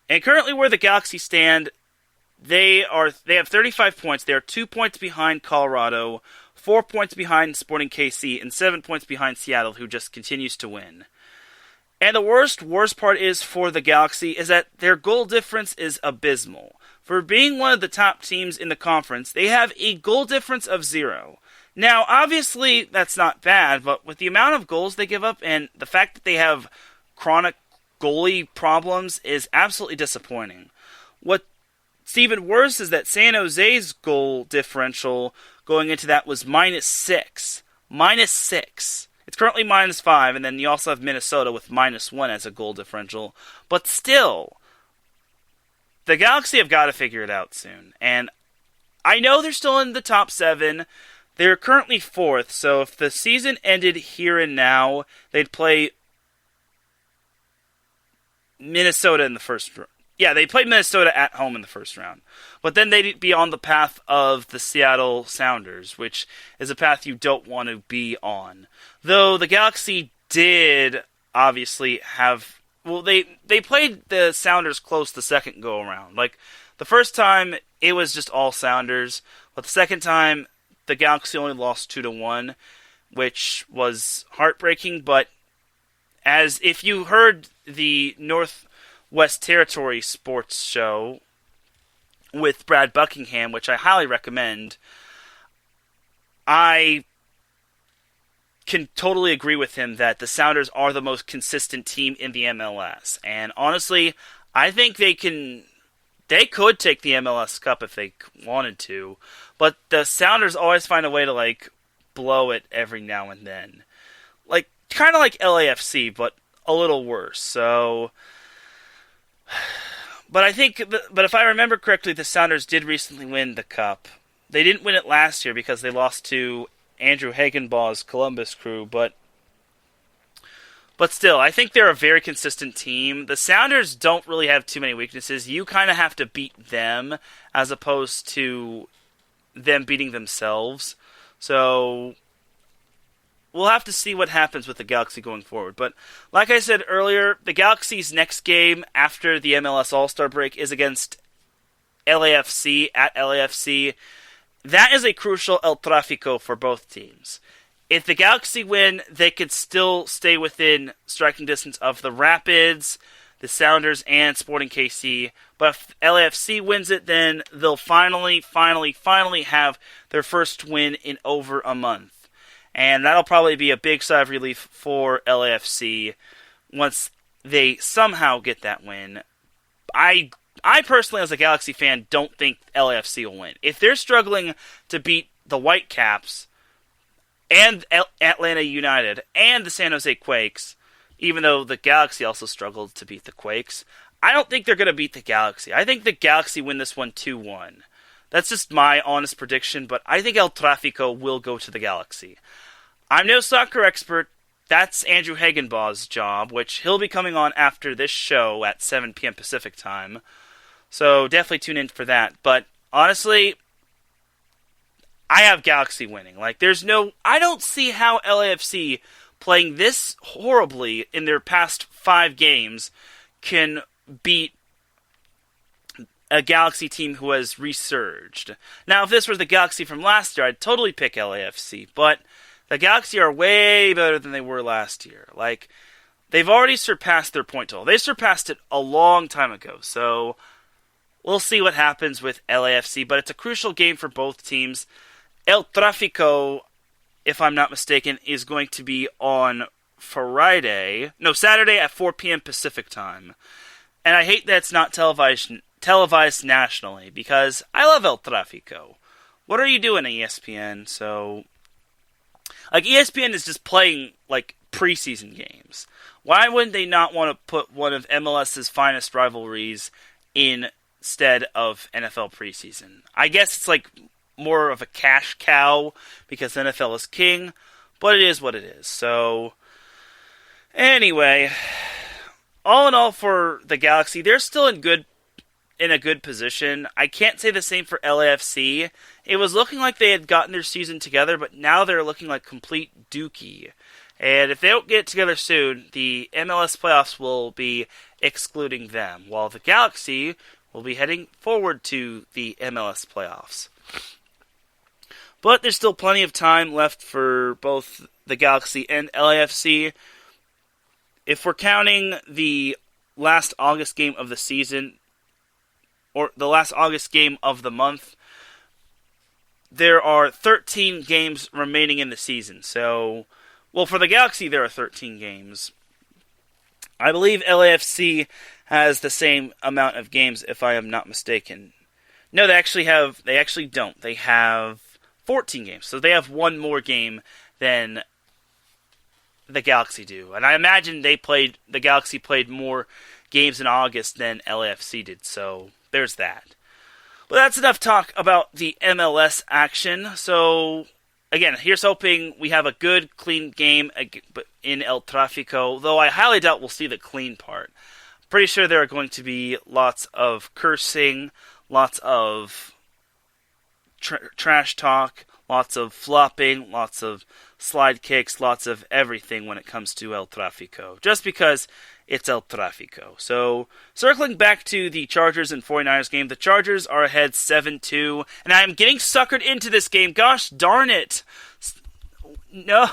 And currently where the Galaxy stand, they have 35 points. They are 2 points behind Colorado, 4 points behind Sporting KC, and 7 points behind Seattle, who just continues to win. And the worst part is for the Galaxy is that their goal difference is abysmal. For being one of the top teams in the conference, they have a goal difference of 0. Now, obviously, that's not bad, but with the amount of goals they give up and the fact that they have chronic goalie problems is absolutely disappointing. What's even worse is that San Jose's goal differential going into that was -6. -6. It's currently -5, and then you also have Minnesota with -1 as a goal differential. But still, the Galaxy have got to figure it out soon. And I know they're still in the top 7. They're currently 4th, so if the season ended here and now, they'd play Minnesota in the first round. Yeah, they played Minnesota at home in the first round. But then they'd be on the path of the Seattle Sounders, which is a path you don't want to be on. Though the Galaxy did obviously have... Well, they played the Sounders close the second go-around. Like, the first time, it was just all Sounders. But the second time, the Galaxy only lost 2-1, which was heartbreaking. But as if you heard the Northwest Territory Sports Show with Brad Buckingham, which I highly recommend, I can totally agree with him that the Sounders are the most consistent team in the MLS. And honestly, I think they could take the MLS Cup if they wanted to, but the Sounders always find a way to, like, blow it every now and then. Like, kind of like LAFC, but a little worse. So, but if I remember correctly, the Sounders did recently win the Cup. They didn't win it last year because they lost to Andrew Hagenbaugh's Columbus Crew, but still, I think they're a very consistent team. The Sounders don't really have too many weaknesses. You kind of have to beat them as opposed to them beating themselves. So we'll have to see what happens with the Galaxy going forward. But like I said earlier, the Galaxy's next game after the MLS All-Star break is against LAFC at LAFC. That is a crucial El Tráfico for both teams. If the Galaxy win, they could still stay within striking distance of the Rapids, the Sounders, and Sporting KC. But if LAFC wins it, then they'll finally have their first win in over a month. And that'll probably be a big sigh of relief for LAFC once they somehow get that win. I personally, as a Galaxy fan, don't think LAFC will win. If they're struggling to beat the Whitecaps and Atlanta United and the San Jose Quakes, even though the Galaxy also struggled to beat the Quakes, I don't think they're going to beat the Galaxy. I think the Galaxy win this one 2-1. That's just my honest prediction, but I think El Tráfico will go to the Galaxy. I'm no soccer expert. That's Andrew Hagenbaugh's job, which he'll be coming on after this show at 7 p.m. Pacific time. So definitely tune in for that. But honestly, I have Galaxy winning. Like, I don't see how LAFC playing this horribly in their past 5 games can beat a Galaxy team who has resurged. Now, if this was the Galaxy from last year, I'd totally pick LAFC. But the Galaxy are way better than they were last year. Like, they've already surpassed their point total. They surpassed it a long time ago. So we'll see what happens with LAFC, but it's a crucial game for both teams. El Tráfico, if I'm not mistaken, is going to be on Saturday at 4 p.m. Pacific time. And I hate that it's not televised nationally, because I love El Tráfico. What are you doing, ESPN? So, like, ESPN is just playing, like, preseason games. Why wouldn't they not want to put one of MLS's finest rivalries instead of NFL preseason? I guess it's like more of a cash cow because NFL is king, but it is what it is. So, anyway, all in all for the Galaxy, they're still in good in a good position. I can't say the same for LAFC. It was looking like they had gotten their season together, but now they're looking like complete dookie. And if they don't get it together soon, the MLS playoffs will be excluding them, while the Galaxy will be heading forward to the MLS playoffs. But there's still plenty of time left for both the Galaxy and LAFC. If we're counting the last August game of the season, or the last August game of the month, there are 13 games remaining in the season. So, well, for the Galaxy, there are 13 games. I believe LAFC has the same amount of games, if I am not mistaken. No, they actually don't. They have 14 games. So they have one more game than the Galaxy do. And I imagine the Galaxy played more games in August than LAFC did. So there's that. But that's enough talk about the MLS action. So, again, here's hoping we have a good, clean game in El Tráfico, though I highly doubt we'll see the clean part. Pretty sure there are going to be lots of cursing, lots of trash talk, lots of flopping, lots of slide kicks, lots of everything when it comes to El Tráfico, just because it's El Tráfico. So, circling back to the Chargers and 49ers game, the Chargers are ahead 7-2, and I'm getting suckered into this game. Gosh darn it. No.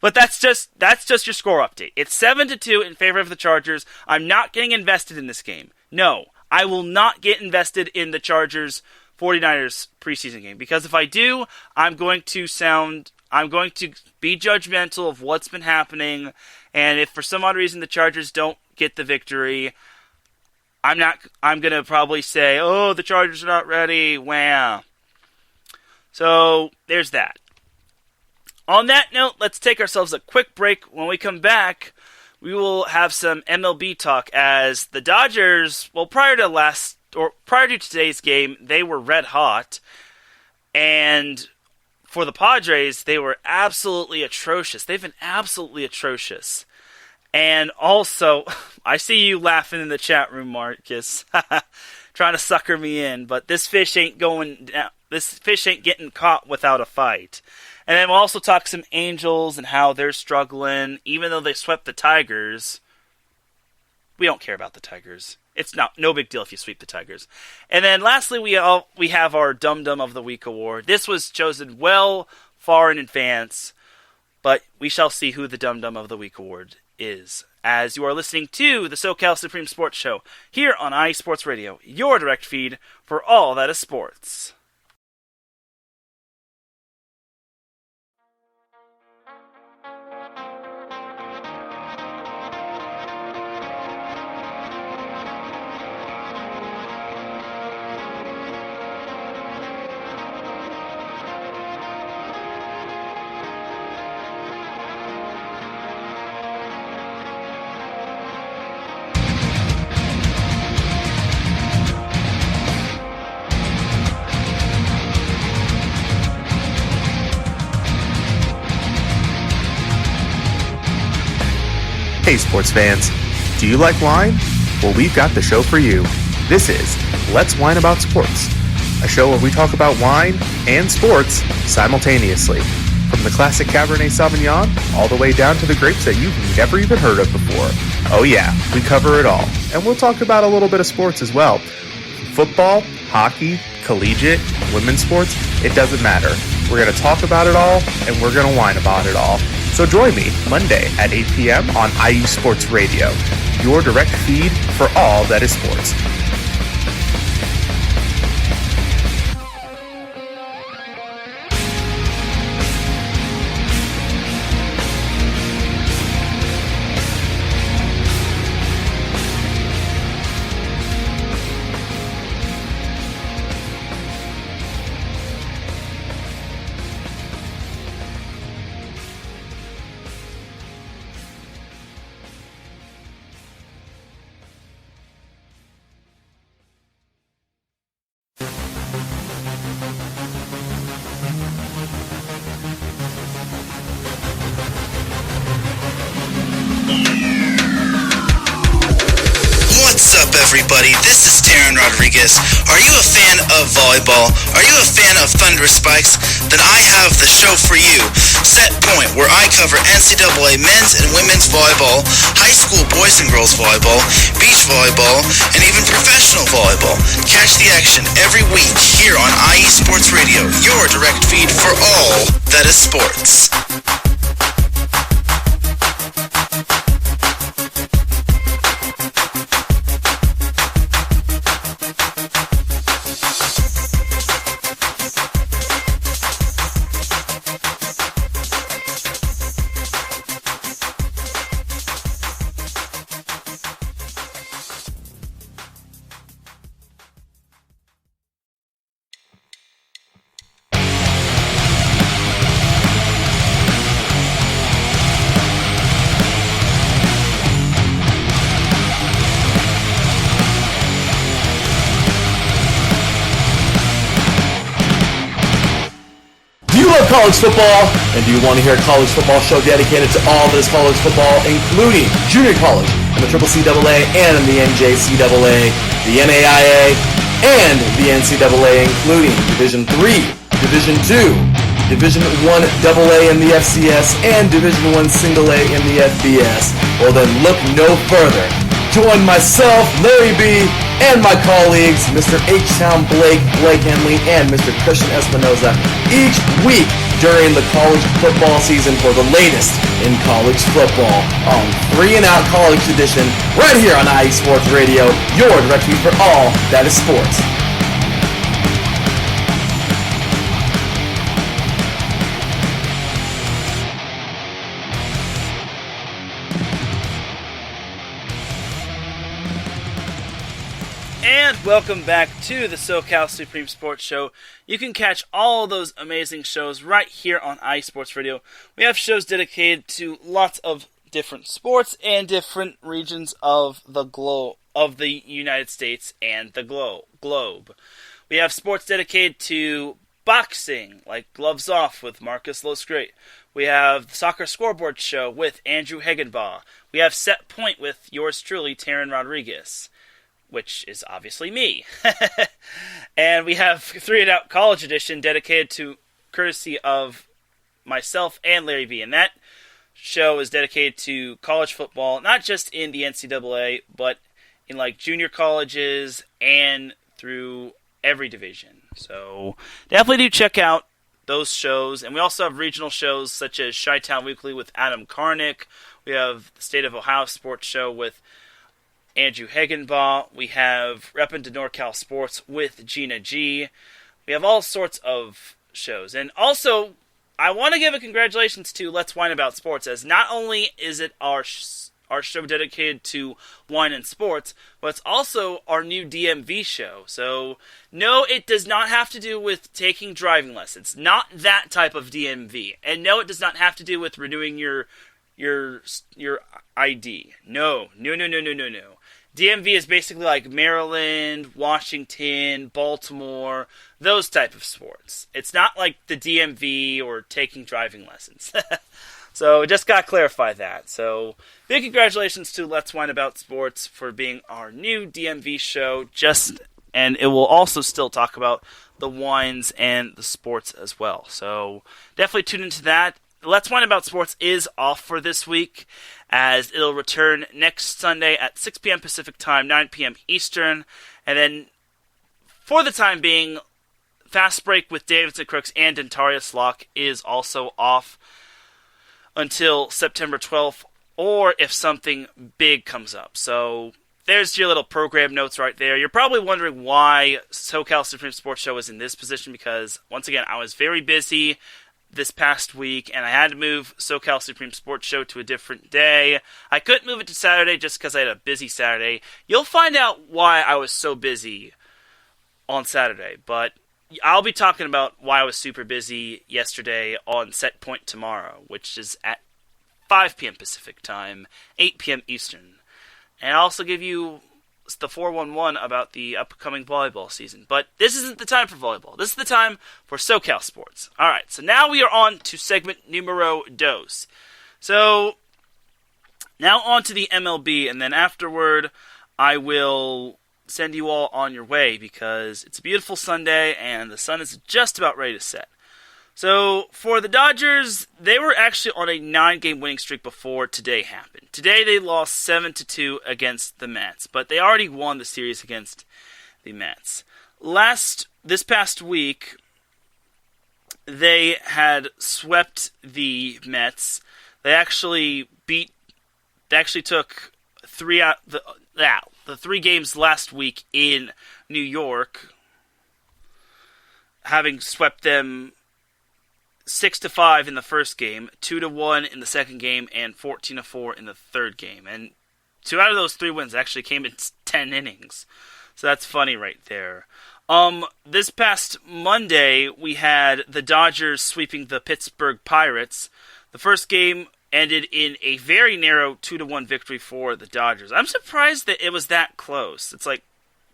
But that's just your score update. It's 7-2 in favor of the Chargers. I'm not getting invested in this game. No, I will not get invested in the Chargers 49ers preseason game, because if I do, I'm going to be judgmental of what's been happening, and if for some odd reason the Chargers don't get the victory, I'm going to probably say, oh, the Chargers are not ready, wah. So, there's that. On that note, let's take ourselves a quick break. When we come back, we will have some MLB talk, as the Dodgers, well, prior to today's game, they were red hot, and for the Padres, they were absolutely atrocious. They've been absolutely atrocious. And also, I see you laughing in the chat room, Marcus, trying to sucker me in, but this fish ain't getting caught without a fight. And then we'll also talk some Angels and how they're struggling, even though they swept the Tigers. We don't care about the Tigers. It's no big deal if you sweep the Tigers. And then lastly, we have our Dum Dum of the Week award. This was chosen well far in advance, but we shall see who the Dum Dum of the Week award is, as you are listening to the SoCal Supreme Sports Show here on iSports Radio, your direct feed for all that is sports. Hey sports fans, do you like wine? Well, we've got the show for you. This is Let's Wine About Sports, a show where we talk about wine and sports simultaneously. From the classic Cabernet Sauvignon all the way down to the grapes that you've never even heard of before. Oh yeah, we cover it all. And we'll talk about a little bit of sports as well. Football, hockey, collegiate, women's sports, it doesn't matter. We're going to talk about it all, and we're going to whine about it all. So join me Monday at 8 p.m. on IU Sports Radio, your direct feed for all that is sports. What's up, everybody? This is Teran Rodriguez. Are you a fan of volleyball? Are you a fan of Thunder Spikes? Then I have the show for you, Set Point, where I cover NCAA men's and women's volleyball, high school boys and girls volleyball, beach volleyball, and even professional volleyball. Catch the action every week here on IE Sports Radio, your direct feed for all that is sports. College football, and do you want to hear a college football show dedicated to all that is college football, including junior college and the CCAA and the NJCAA, the NAIA, and the NCAA, including Division III, Division II, Division I AA in the FCS, and Division I A in the FBS? Well then, look no further. Join myself, Larry B., and my colleagues, Mr. H-Town Blake Henley, and Mr. Christian Espinoza, each week during the college football season for the latest in college football on 3 and Out College Edition, right here on IE Sports Radio, your direct feed for all that is sports. And welcome back to the SoCal Supreme Sports Show. You can catch all those amazing shows right here on IE Sports Radio. We have shows dedicated to lots of different sports and different regions of the United States and the globe. We have sports dedicated to boxing, like Gloves Off with Marcus Losgreat. We have the Soccer Scoreboard Show with Andrew Hegenbaugh. We have Set Point with yours truly, Teran Rodriguez, which is obviously me. And we have 3 and Out College Edition dedicated to courtesy of myself and Larry B. And that show is dedicated to college football, not just in the NCAA, but in like junior colleges and through every division. So definitely do check out those shows. And we also have regional shows such as Chi-Town Weekly with Adam Karnick. We have the State of Ohio Sports Show with Andrew Hegenbaugh. We have Reppin' to NorCal Sports with Gina G. We have all sorts of shows. And also, I want to give a congratulations to Let's Whine About Sports, as not only is it our show dedicated to wine and sports, but it's also our new DMV show. So, no, it does not have to do with taking driving lessons. Not that type of DMV. And no, it does not have to do with renewing your ID. No. DMV is basically like Maryland, Washington, Baltimore, those type of sports. It's not like the DMV or taking driving lessons. So just got to clarify that. So big congratulations to Let's Whine About Sports for being our new DMV show. And it will also still talk about the wines and the sports as well. So definitely tune into that. Let's Whine About Sports is off for this week, as it'll return next Sunday at 6 p.m. Pacific Time, 9 p.m. Eastern. And then, for the time being, Fast Break with Davidson Crooks and Dentarius Locke is also off until September 12th, or if something big comes up. So, there's your little program notes right there. You're probably wondering why SoCal Supreme Sports Show is in this position, because, once again, I was very busy this past week, and I had to move SoCal Supreme Sports Show to a different day. I couldn't move it to Saturday just because I had a busy Saturday. You'll find out why I was so busy on Saturday, but I'll be talking about why I was super busy yesterday on Set Point tomorrow, which is at 5 p.m. Pacific Time, 8 p.m. Eastern. And I'll also give you the 411 about the upcoming volleyball season. But this isn't the time for volleyball. This is the time for SoCal Sports. Alright, so now we are on to segment numero dos. So, now on to the MLB, and then afterward, I will send you all on your way because it's a beautiful Sunday and the sun is just about ready to set. So, for the Dodgers, they were actually on a 9-game winning streak before today happened. Today they lost 7-2 against the Mets, but they already won the series against the Mets. This past week, they had swept the Mets. They actually took the 3 games last week in New York, having swept them 6-5 in the first game, 2-1 in the second game, and 14-4 in the third game. And 2 out of those 3 wins actually came in 10 innings. So that's funny right there. This past Monday, we had the Dodgers sweeping the Pittsburgh Pirates. The first game ended in a very narrow 2-1 victory for the Dodgers. I'm surprised that it was that close. It's like,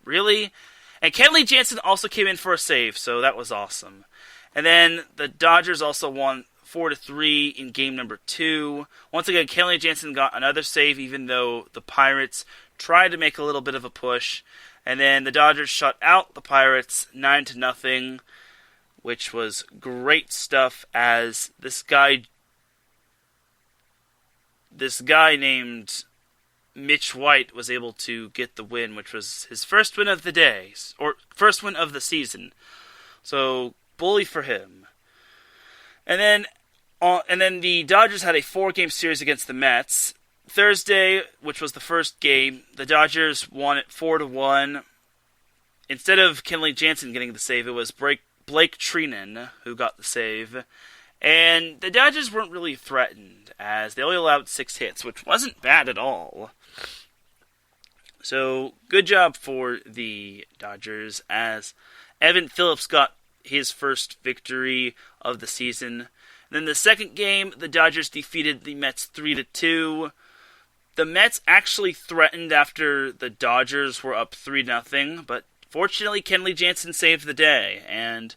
really? And Kenley Jansen also came in for a save, so that was awesome. And then the Dodgers also won 4-3 in game number 2. Once again, Kenley Jansen got another save, even though the Pirates tried to make a little bit of a push. And then the Dodgers shut out the Pirates 9-0, which was great stuff as this guy named Mitch White was able to get the win, which was his first win of the day, or first win of the season. So, bully for him. And then the Dodgers had a 4-game series against the Mets. Thursday, which was the first game, the Dodgers won it 4-1. Instead of Kenley Jansen getting the save, it was Blake Treinen who got the save. And the Dodgers weren't really threatened, as they only allowed 6 hits, which wasn't bad at all. So, good job for the Dodgers, as Evan Phillips got his first victory of the season. And then the second game, the Dodgers defeated the Mets 3-2. The Mets actually threatened after the Dodgers were up 3-0, but fortunately Kenley Jansen saved the day, and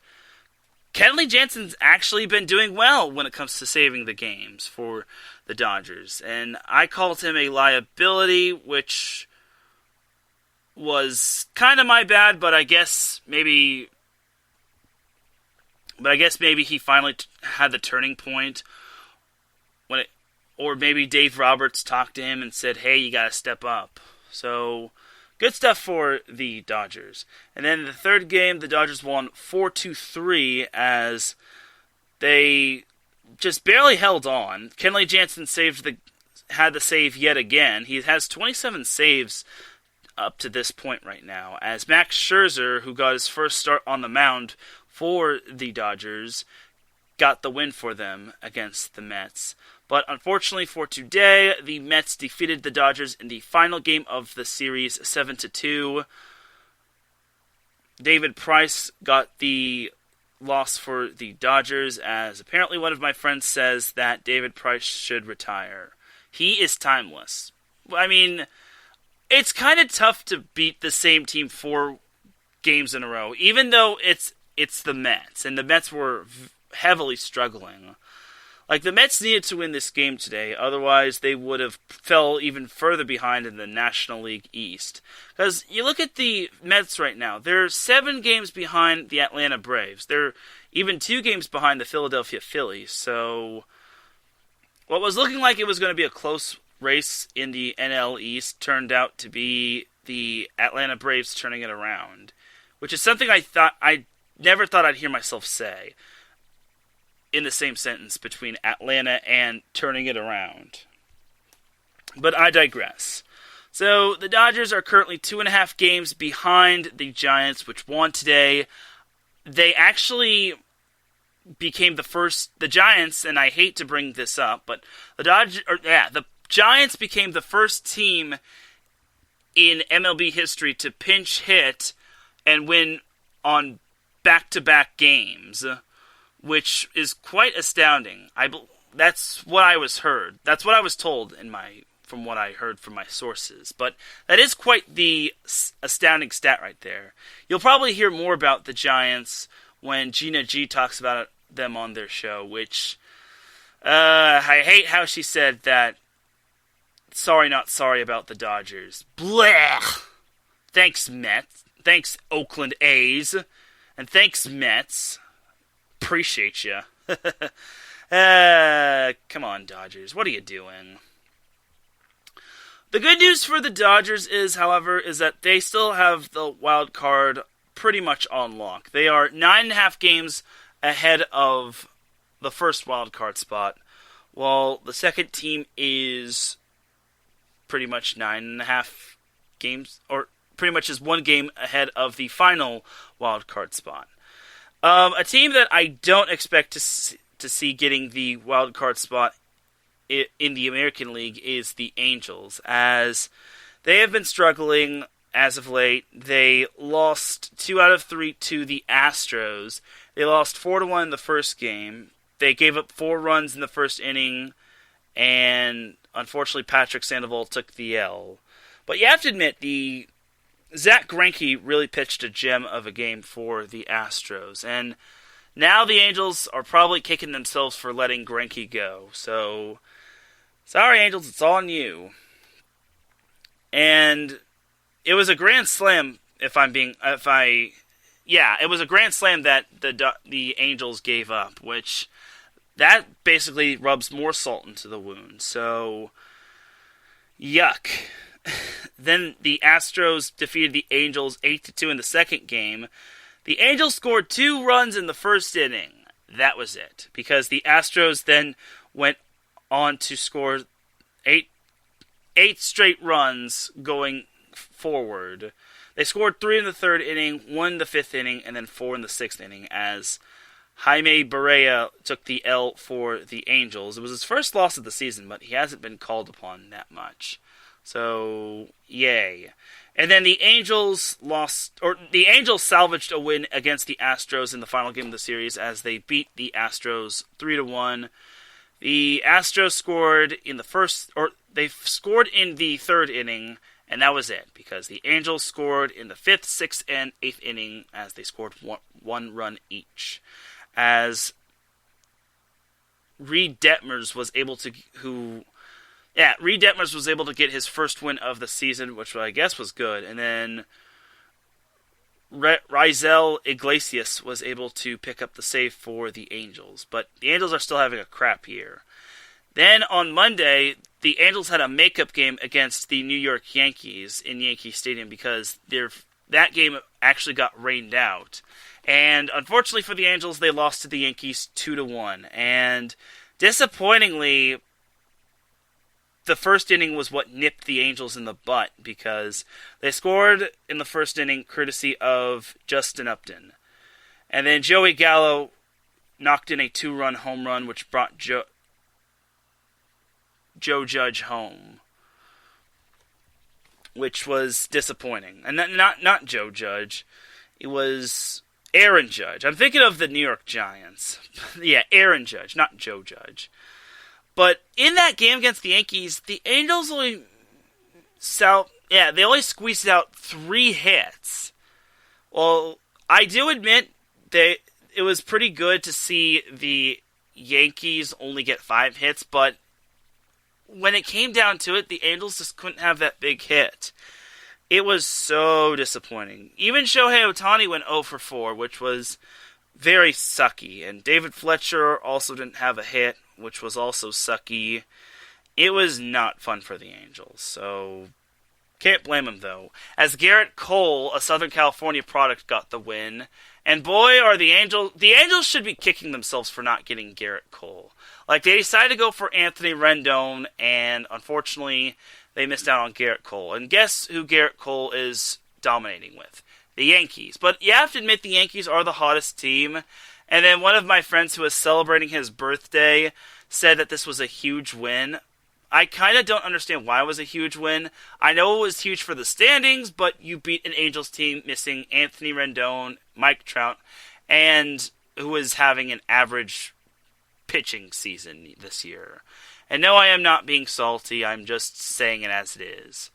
Kenley Jansen's actually been doing well when it comes to saving the games for the Dodgers, and I called him a liability, which was kind of my bad, but I guess maybe he finally had the turning point or maybe Dave Roberts talked to him and said, hey, you gotta step up. So, good stuff for the Dodgers. And then the third game, the Dodgers won 4-3 as they just barely held on. Kenley Jansen had the save yet again. He has 27 saves up to this point right now, as Max Scherzer, who got his first start on the mound for the Dodgers, got the win for them against the Mets. But unfortunately for today, the Mets defeated the Dodgers in the final game of the series 7-2. David Price got the loss for the Dodgers, as apparently one of my friends says that David Price should retire. He is timeless. I mean, it's kind of tough to beat the same team 4 games in a row, even though it's the Mets, and the Mets were heavily struggling. Like, the Mets needed to win this game today, otherwise they would have fell even further behind in the National League East. Because you look at the Mets right now, they're 7 games behind the Atlanta Braves. They're even 2 games behind the Philadelphia Phillies. So, what was looking like it was going to be a close race in the NL East turned out to be the Atlanta Braves turning it around. Which is something I never thought I'd hear myself say in the same sentence between Atlanta and turning it around. But I digress. So, the Dodgers are currently 2.5 games behind the Giants, which won today. They actually became the Giants, and I hate to bring this up, but the Giants became the first team in MLB history to pinch hit and win on back-to-back games, which is quite astounding. That's what I was heard. That's what I was told from what I heard from my sources. But that is quite the astounding stat right there. You'll probably hear more about the Giants when Gina G talks about them on their show, which I hate how she said that sorry not sorry about the Dodgers. Blech! Thanks, Mets. Thanks, Oakland A's. And thanks, Mets. Appreciate you. Come on, Dodgers. What are you doing? The good news for the Dodgers is, however, is that they still have the wild card pretty much on lock. They are 9.5 games ahead of the first wild card spot, while the second team is pretty much 9.5 games, or pretty much is 1 game ahead of the final wild card spot. A team that I don't expect to see getting the wild card spot in the American League is the Angels, as they have been struggling as of late. They lost 2 out of 3 to the Astros. They lost 4-1 in the first game. They gave up 4 runs in the first inning, and unfortunately Patrick Sandoval took the L. But you have to admit, Zach Greinke really pitched a gem of a game for the Astros, and now the Angels are probably kicking themselves for letting Greinke go. So, sorry Angels, it's all on you. And it was a grand slam. It was a grand slam that the Angels gave up, which that basically rubs more salt into the wound. So, yuck. Then the Astros defeated the Angels 8-2 in the second game. The Angels scored 2 runs in the first inning. That was it. Because the Astros then went on to score 8 straight runs going forward. They scored 3 in the third inning, 1 in the fifth inning, and then 4 in the sixth inning as Jaime Barria took the L for the Angels. It was his first loss of the season, but he hasn't been called upon that much. So, yay. And then the Angels salvaged a win against the Astros in the final game of the series as they beat the Astros 3-1. The Astros scored in the third inning, and that was it, because the Angels scored in the 5th, 6th, and 8th inning as they scored 1 run each. As Reed Detmers was able to get his first win of the season, which I guess was good. And then Raisel Iglesias was able to pick up the save for the Angels. But the Angels are still having a crap year. Then on Monday, the Angels had a makeup game against the New York Yankees in Yankee Stadium because that game actually got rained out. And unfortunately for the Angels, they lost to the Yankees 2-1. And disappointingly, the first inning was what nipped the Angels in the butt because they scored in the first inning courtesy of Justin Upton. And then Joey Gallo knocked in a 2-run home run, which brought Joe Judge home, which was disappointing. And not Joe Judge. It was Aaron Judge. I'm thinking of the New York Giants. Yeah, Aaron Judge, not Joe Judge. But in that game against the Yankees, the Angels only squeezed out 3 hits. Well, I do admit that it was pretty good to see the Yankees only get 5 hits, but when it came down to it, the Angels just couldn't have that big hit. It was so disappointing. Even Shohei Ohtani went 0 for 4, which was very sucky. And David Fletcher also didn't have a hit, which was also sucky. It was not fun for the Angels, so can't blame him though. As Garrett Cole, a Southern California product, got the win. And boy, are the Angels should be kicking themselves for not getting Garrett Cole. Like, they decided to go for Anthony Rendon, and unfortunately, they missed out on Garrett Cole. And guess who Garrett Cole is dominating with? The Yankees. But you have to admit the Yankees are the hottest team. And then one of my friends who was celebrating his birthday said that this was a huge win. I kind of don't understand why it was a huge win. I know it was huge for the standings, but you beat an Angels team missing Anthony Rendon, Mike Trout, and who was having an average pitching season this year. And no, I am not being salty. I'm just saying it as it is.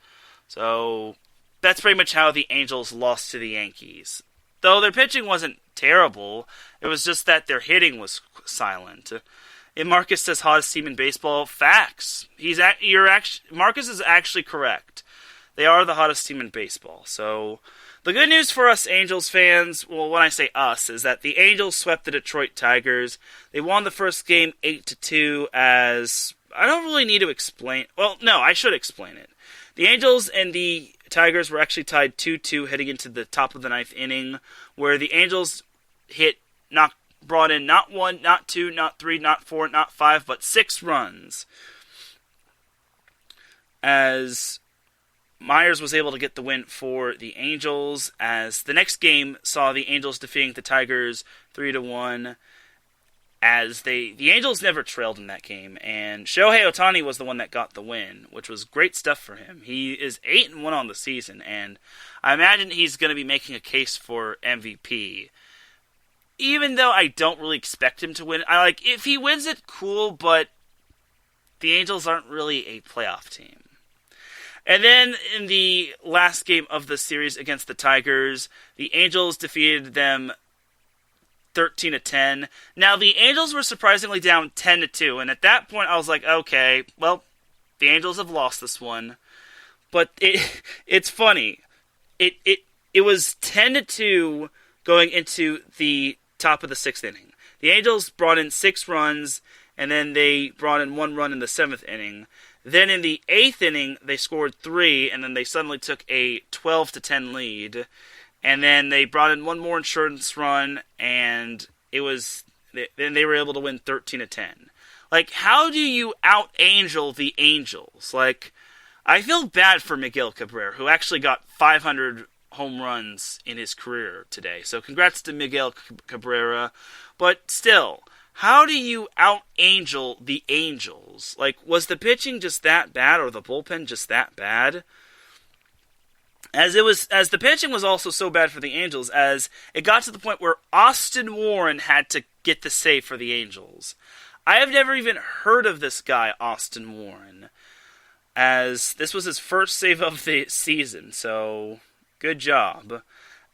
So that's pretty much how the Angels lost to the Yankees. Though their pitching wasn't terrible, it was just that their hitting was silent. And Marcus says hottest team in baseball. Facts. Marcus is actually correct. They are the hottest team in baseball. So the good news for us Angels fans, well, when I say us, is that the Angels swept the Detroit Tigers. They won the first game 8-2 as... I don't really need to explain... Well, no, I should explain it. The Angels and the Tigers were actually tied 2-2 heading into the top of the ninth inning, where the Angels brought in not 1, not 2, not 3, not 4, not 5, but 6 runs. As Myers was able to get the win for the Angels, as the next game saw the Angels defeating the Tigers 3-1, as the Angels never trailed in that game, and Shohei Ohtani was the one that got the win, which was great stuff for him. He is 8-1 on the season, and I imagine he's going to be making a case for MVP. Even though I don't really expect him to win, if he wins it, cool, but the Angels aren't really a playoff team. And then in the last game of the series against the Tigers, the Angels defeated them 13-10. Now, the Angels were surprisingly down 10-2, and at that point I was like, okay, well, the Angels have lost this one. But it's funny. It was 10-2 going into the top of the 6th inning. The Angels brought in 6 runs, and then they brought in 1 run in the 7th inning. Then in the 8th inning, they scored 3, and then they suddenly took a 12-10 lead. And then they brought in 1 more insurance run, and then they were able to win 13-10. How do you out-angel the Angels? I feel bad for Miguel Cabrera, who actually got 500 home runs in his career today. So congrats to Miguel Cabrera. But still, how do you out-angel the Angels? Was the pitching just that bad, or the bullpen just that bad? As the pitching was also so bad for the Angels, as it got to the point where Austin Warren had to get the save for the Angels. I have never even heard of this guy, Austin Warren, as this was his first save of the season, so good job.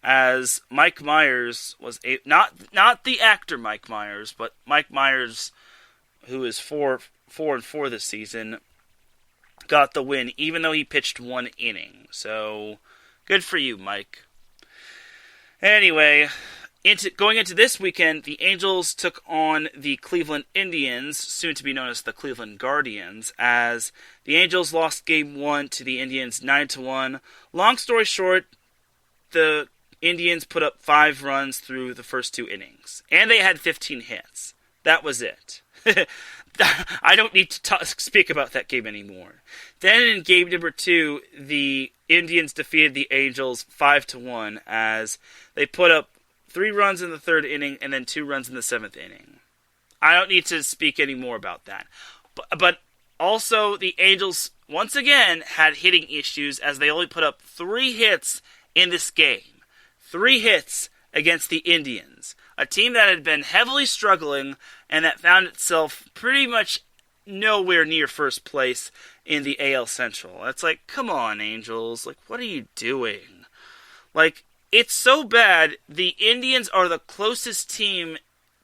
As Mike Myers was not the actor Mike Myers, but Mike Myers, who is 4-4 this season, got the win, even though he pitched 1 inning. So, good for you, Mike. Anyway, going into this weekend, the Angels took on the Cleveland Indians, soon to be known as the Cleveland Guardians, as the Angels lost Game 1 to the Indians 9-1. Long story short, the Indians put up 5 runs through the first 2 innings, and they had 15 hits. That was it. I don't need to speak about that game anymore. Then in game number 2, the Indians defeated the Angels 5-1 as they put up 3 runs in the 3rd inning and then 2 runs in the 7th inning. I don't need to speak any more about that. But also, the Angels, once again, had hitting issues as they only put up 3 hits in this game. 3 hits against the Indians, a team that had been heavily struggling and that found itself pretty much nowhere near first place in the AL Central. It's come on, Angels. What are you doing? It's so bad. The Indians are the closest team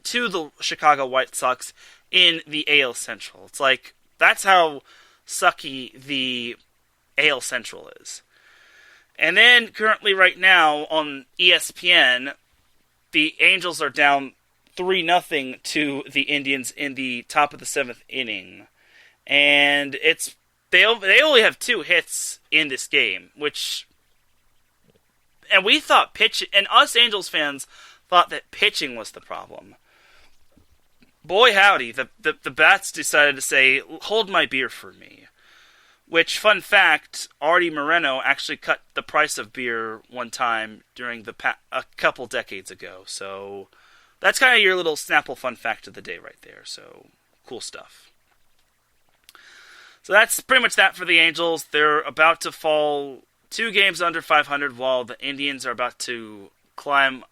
to the Chicago White Sox in the AL Central. It's that's how sucky the AL Central is. And then, currently right now, on ESPN, the Angels are down 3-0 to the Indians in the top of the 7th inning. And they only have 2 hits in this game, and we thought and us Angels fans thought that pitching was the problem. Boy howdy, the bats decided to say, hold my beer for me. Which, fun fact, Artie Moreno actually cut the price of beer one time during a couple decades ago. So, that's kind of your little Snapple fun fact of the day right there. So, cool stuff. So that's pretty much that for the Angels. They're about to fall 2 games under 500, while the Indians are about to climb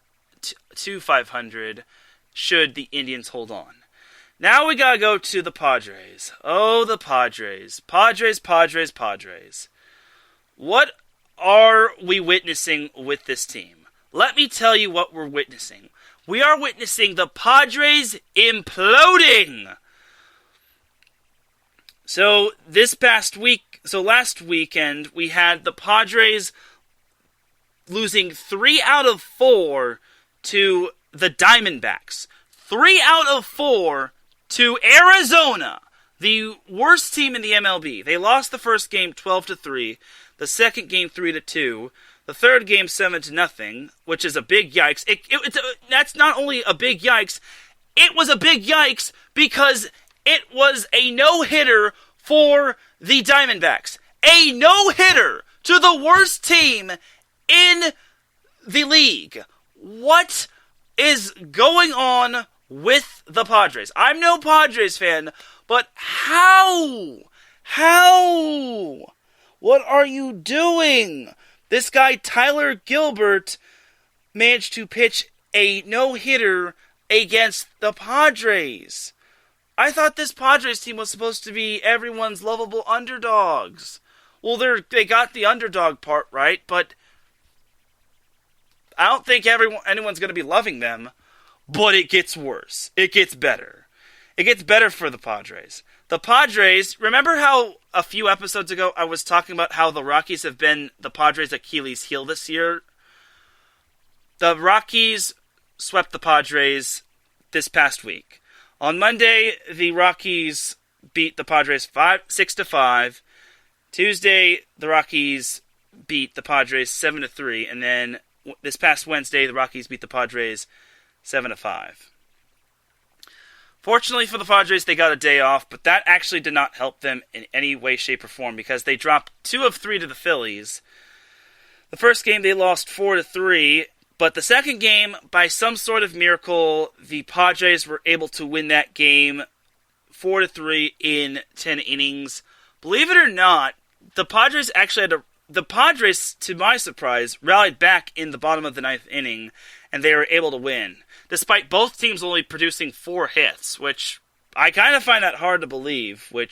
to 500, should the Indians hold on. Now we gotta go to the Padres. Oh, the Padres. Padres. What are we witnessing with this team? Let me tell you what we're witnessing. We are witnessing the Padres imploding. So last weekend, we had the Padres losing 3 out of 4 to the Diamondbacks. 3 out of 4 to Arizona, the worst team in the MLB. They lost the first game 12-3, the second game 3-2, the third game 7-0, which is a big yikes. That's not only a big yikes, it was a big yikes because it was a no-hitter for the Diamondbacks. A no-hitter to the worst team in the league. What is going on with the Padres? I'm no Padres fan, but how? What are you doing? This guy, Tyler Gilbert, managed to pitch a no-hitter against the Padres. I thought this Padres team was supposed to be everyone's lovable underdogs. Well, they got the underdog part right, but I don't think anyone's going to be loving them. But it gets worse. It gets better. It gets better for the Padres. The Padres, remember how a few episodes ago I was talking about how the Rockies have been the Padres' Achilles heel this year? The Rockies swept the Padres this past week. On Monday, the Rockies beat the Padres 6-5. Tuesday, the Rockies beat the Padres 7-3. And then this past Wednesday, the Rockies beat the Padres 7-5. Fortunately for the Padres, they got a day off, but that actually did not help them in any way, shape, or form because they dropped 2 of 3 to the Phillies. The first game they lost 4-3, but the second game, by some sort of miracle, the Padres were able to win that game 4-3 in 10 innings. Believe it or not, the Padres to my surprise, rallied back in the bottom of the 9th inning, and they were able to win, despite both teams only producing 4 hits, which I kind of find that hard to believe, but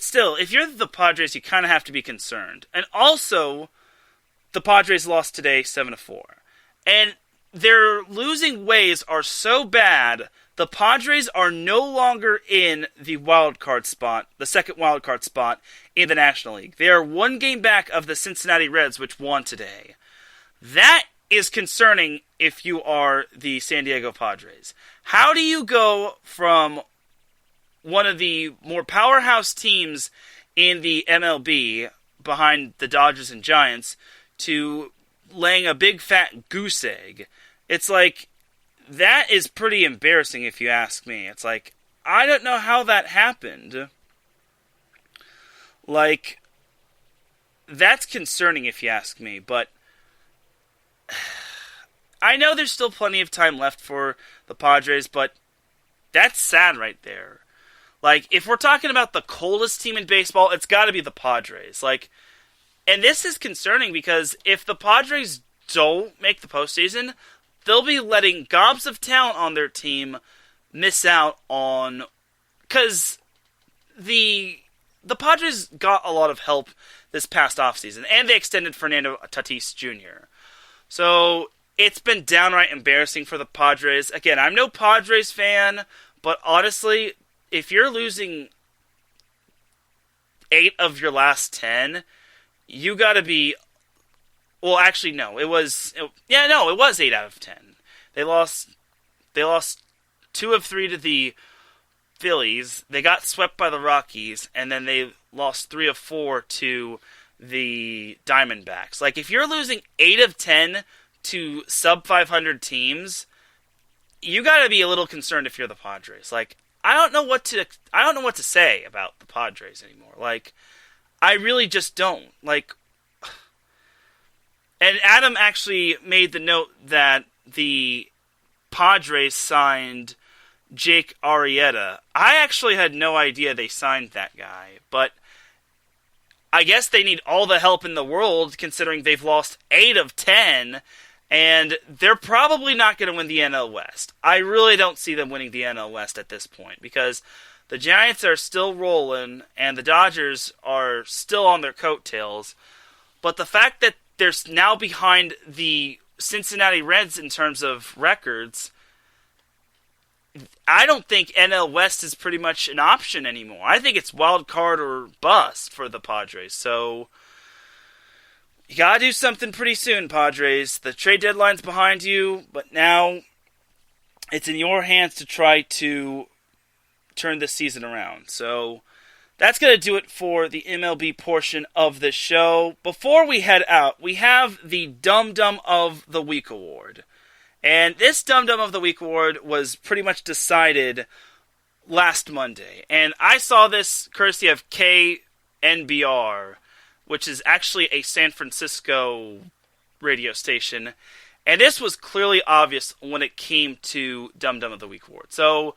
still, if you're the Padres, you kind of have to be concerned. And also, the Padres lost today 7-4. And their losing ways are so bad, the Padres are no longer in the wild card spot, the second wild card spot in the National League. They are 1 game back of the Cincinnati Reds, which won today. That is concerning if you are the San Diego Padres. How do you go from one of the more powerhouse teams in the MLB, behind the Dodgers and Giants, to laying a big fat goose egg? It's like, that is pretty embarrassing if you ask me. It's like, I don't know how that happened. Like, that's concerning if you ask me, but I know there's still plenty of time left for the Padres, but that's sad right there. Like, if we're talking about the coldest team in baseball, it's got to be the Padres. Like, and this is concerning because if the Padres don't make the postseason, they'll be letting gobs of talent on their team miss out on... Because the Padres got a lot of help this past offseason, and they extended Fernando Tatis Jr. So it's been downright embarrassing for the Padres. Again, I'm no Padres fan, but honestly, if you're losing 8 of your last 10, you gotta be... Well, actually, no. It was 8 out of 10. They lost 2 of 3 to the Phillies. They got swept by the Rockies, and then they lost 3 of 4 to the Diamondbacks. Like, if you're losing 8 of 10 to sub-500 teams, you gotta be a little concerned if you're the Padres. Like, I don't know what to say about the Padres anymore. Like, I really just don't. Like, and Adam actually made the note that the Padres signed Jake Arrieta. I actually had no idea they signed that guy, but I guess they need all the help in the world considering they've lost 8 of 10, and they're probably not going to win the NL West. I really don't see them winning the NL West at this point because the Giants are still rolling and the Dodgers are still on their coattails, but the fact that they're now behind the Cincinnati Reds in terms of records, I don't think NL West is pretty much an option anymore. I think it's wild card or bust for the Padres. So you gotta do something pretty soon, Padres. The trade deadline's behind you, but now it's in your hands to try to turn this season around. So that's going to do it for the MLB portion of the show. Before we head out, we have the Dum Dum of the Week award. And this Dum Dum of the Week award was pretty much decided last Monday. And I saw this courtesy of KNBR, which is actually a San Francisco radio station. And this was clearly obvious when it came to Dum Dum of the Week award. So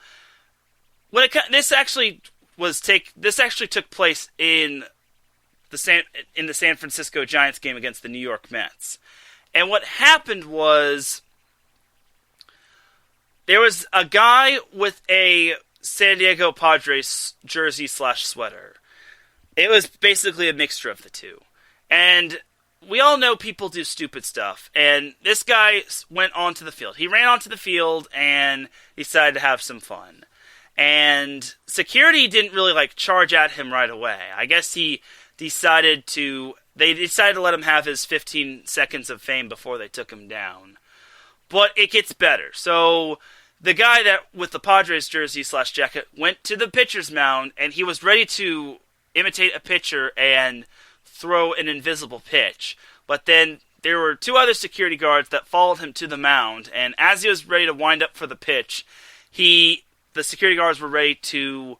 this actually took place in the San Francisco Giants game against the New York Mets. And what happened was there was a guy with a San Diego Padres jersey / sweater. It was basically a mixture of the two. And we all know people do stupid stuff. And this guy went onto the field. He ran onto the field and decided to have some fun. And security didn't really charge at him right away. I guess they decided to let him have his 15 seconds of fame before they took him down. But it gets better. So the guy that with the Padres jersey / jacket went to the pitcher's mound, and he was ready to imitate a pitcher and throw an invisible pitch. But then there were two other security guards that followed him to the mound, and as he was ready to wind up for the pitch, the security guards were ready to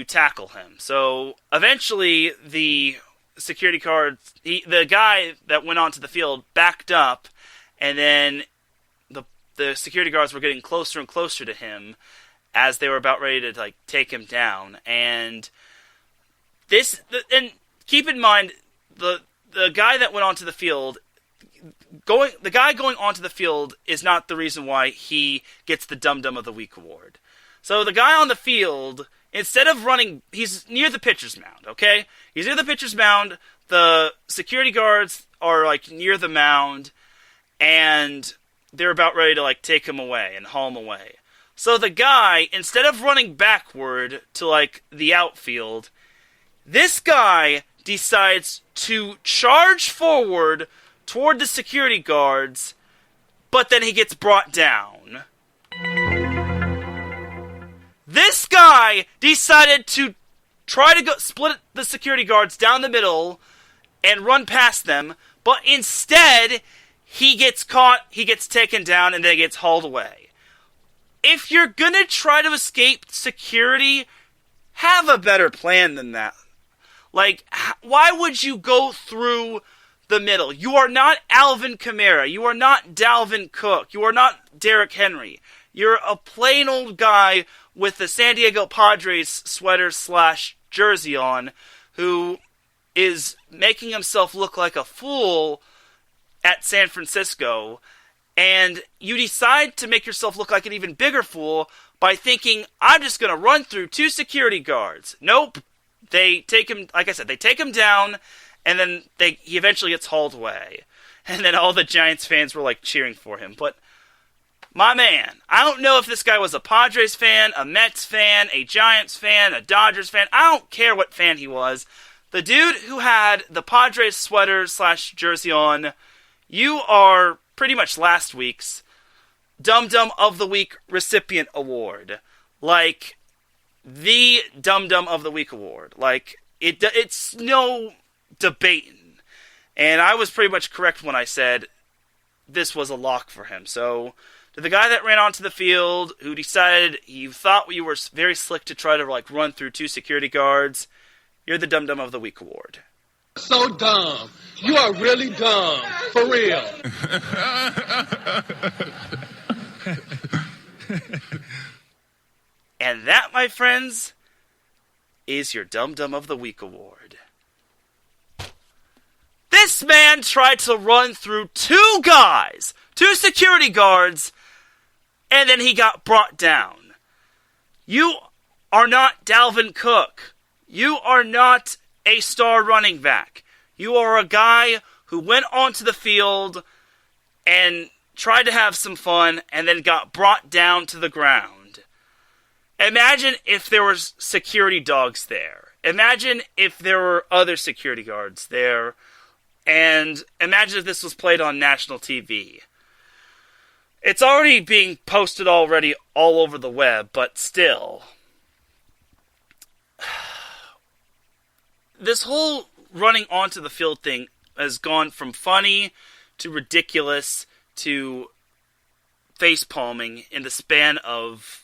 tackle him. So eventually the security guards, the guy that went onto the field backed up, and then the security guards were getting closer and closer to him as they were about ready to take him down. And keep in mind the guy that went onto the field, the guy going onto the field is not the reason why he gets the Dum Dum of the Week award. So the guy on the field, instead of running, he's near the pitcher's mound, okay? He's near the pitcher's mound. The security guards are near the mound, and they're about ready to take him away and haul him away. So the guy, instead of running backward to the outfield, this guy decides to charge forward toward the security guards, but then he gets brought down. This guy decided to try to split the security guards down the middle and run past them, but instead he gets caught, he gets taken down, and then he gets hauled away. If you're gonna try to escape security, have a better plan than that. Why would you go through the middle? You are not Alvin Kamara. You are not Dalvin Cook. You are not Derrick Henry. You're a plain old guy with the San Diego Padres sweater / jersey on who is making himself look like a fool at San Francisco, and you decide to make yourself look like an even bigger fool by thinking, I'm just going to run through two security guards. Nope. They take him, like I said, they take him down, and then he eventually gets hauled away. And then all the Giants fans were cheering for him. But my man, I don't know if this guy was a Padres fan, a Mets fan, a Giants fan, a Dodgers fan. I don't care what fan he was. The dude who had the Padres sweater / jersey on, you are pretty much last week's Dum Dum of the Week recipient award. The Dum Dum of the Week award. It's no debating. And I was pretty much correct when I said this was a lock for him. So, to the guy that ran onto the field, who decided you thought you were very slick to try to run through two security guards, you're the Dum Dum of the Week award. So dumb. You are really dumb. For real. And that, my friends, is your Dum Dum of the Week award. This man tried to run through two security guards, and then he got brought down. You are not Dalvin Cook. You are not a star running back. You are a guy who went onto the field and tried to have some fun, and then got brought down to the ground. Imagine if there were security dogs there. Imagine if there were other security guards there. And imagine if this was played on national TV. It's already being posted already all over the web, but still. This whole running onto the field thing has gone from funny to ridiculous to face-palming in the span of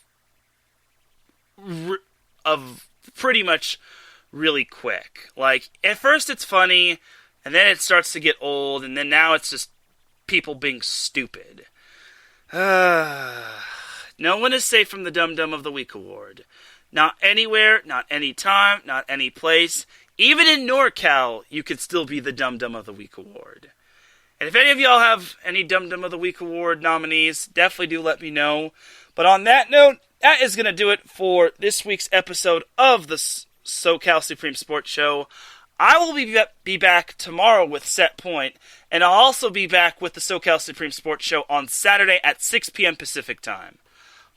pretty much really quick. Like, at first it's funny, and then it starts to get old, and then now it's just people being stupid. No one is safe from the Dum Dum of the Week award. Not anywhere, not any time, not any place. Even in NorCal, you could still be the Dum Dum of the Week award. And if any of y'all have any Dum Dum of the Week award nominees, definitely do let me know. But on that note, that is going to do it for this week's episode of the SoCal Supreme Sports Show. I will be back tomorrow with Set Point, and I'll also be back with the SoCal Supreme Sports Show on Saturday at 6 p.m. Pacific Time.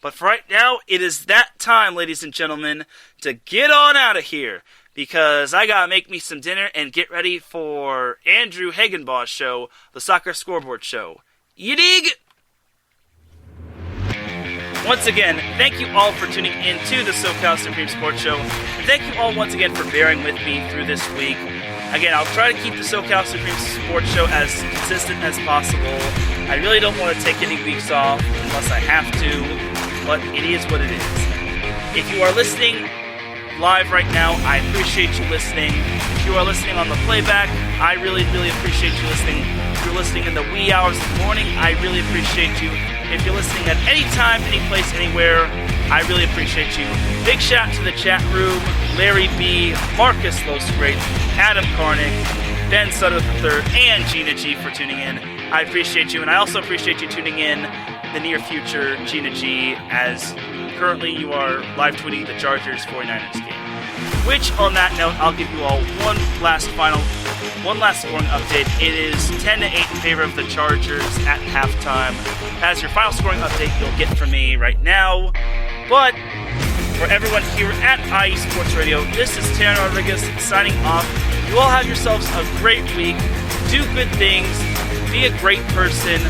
But for right now, it is that time, ladies and gentlemen, to get on out of here, because I gotta make me some dinner and get ready for Andrew Hagenbaugh's show, the Soccer Scoreboard Show. You dig? Once again, thank you all for tuning in to the SoCal Supreme Sports Show, and thank you all once again for bearing with me through this week. Again, I'll try to keep the SoCal Supreme Sports Show as consistent as possible. I really don't want to take any weeks off unless I have to, but it is what it is. If you are listening live right now, I appreciate you listening. If you are listening on the playback, I really, really appreciate you listening. If you're listening in the wee hours of the morning, I really appreciate you. If you're listening at any time, any place, anywhere, I really appreciate you. Big shout out to the chat room, Larry B, Marcus Losgreat, Adam Karnick, Ben Sutter III, and Gina G for tuning in. I appreciate you, and I also appreciate you tuning in the near future, Gina G, as currently you are live tweeting the Chargers 49ers game. Which, on that note, I'll give you all one last scoring update. It is 10-8 in favor of the Chargers at halftime. That's your final scoring update you'll get from me right now. But for everyone here at IE Sports Radio, this is Teran Rodriguez signing off. You all have yourselves a great week. Do good things. Be a great person.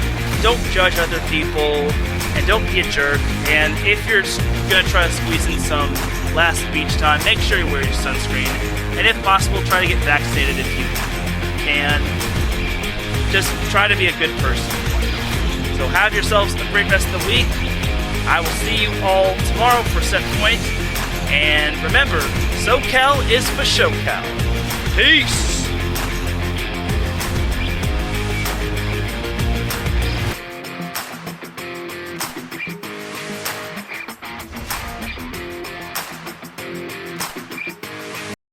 Don't judge other people. And don't be a jerk. And if you're going to try to squeeze in some last beach time, make sure you wear your sunscreen. And if possible, try to get vaccinated if you can. Just try to be a good person. So have yourselves a great rest of the week. I will see you all tomorrow for Set Point. And remember, SoCal is for SoCal. Peace!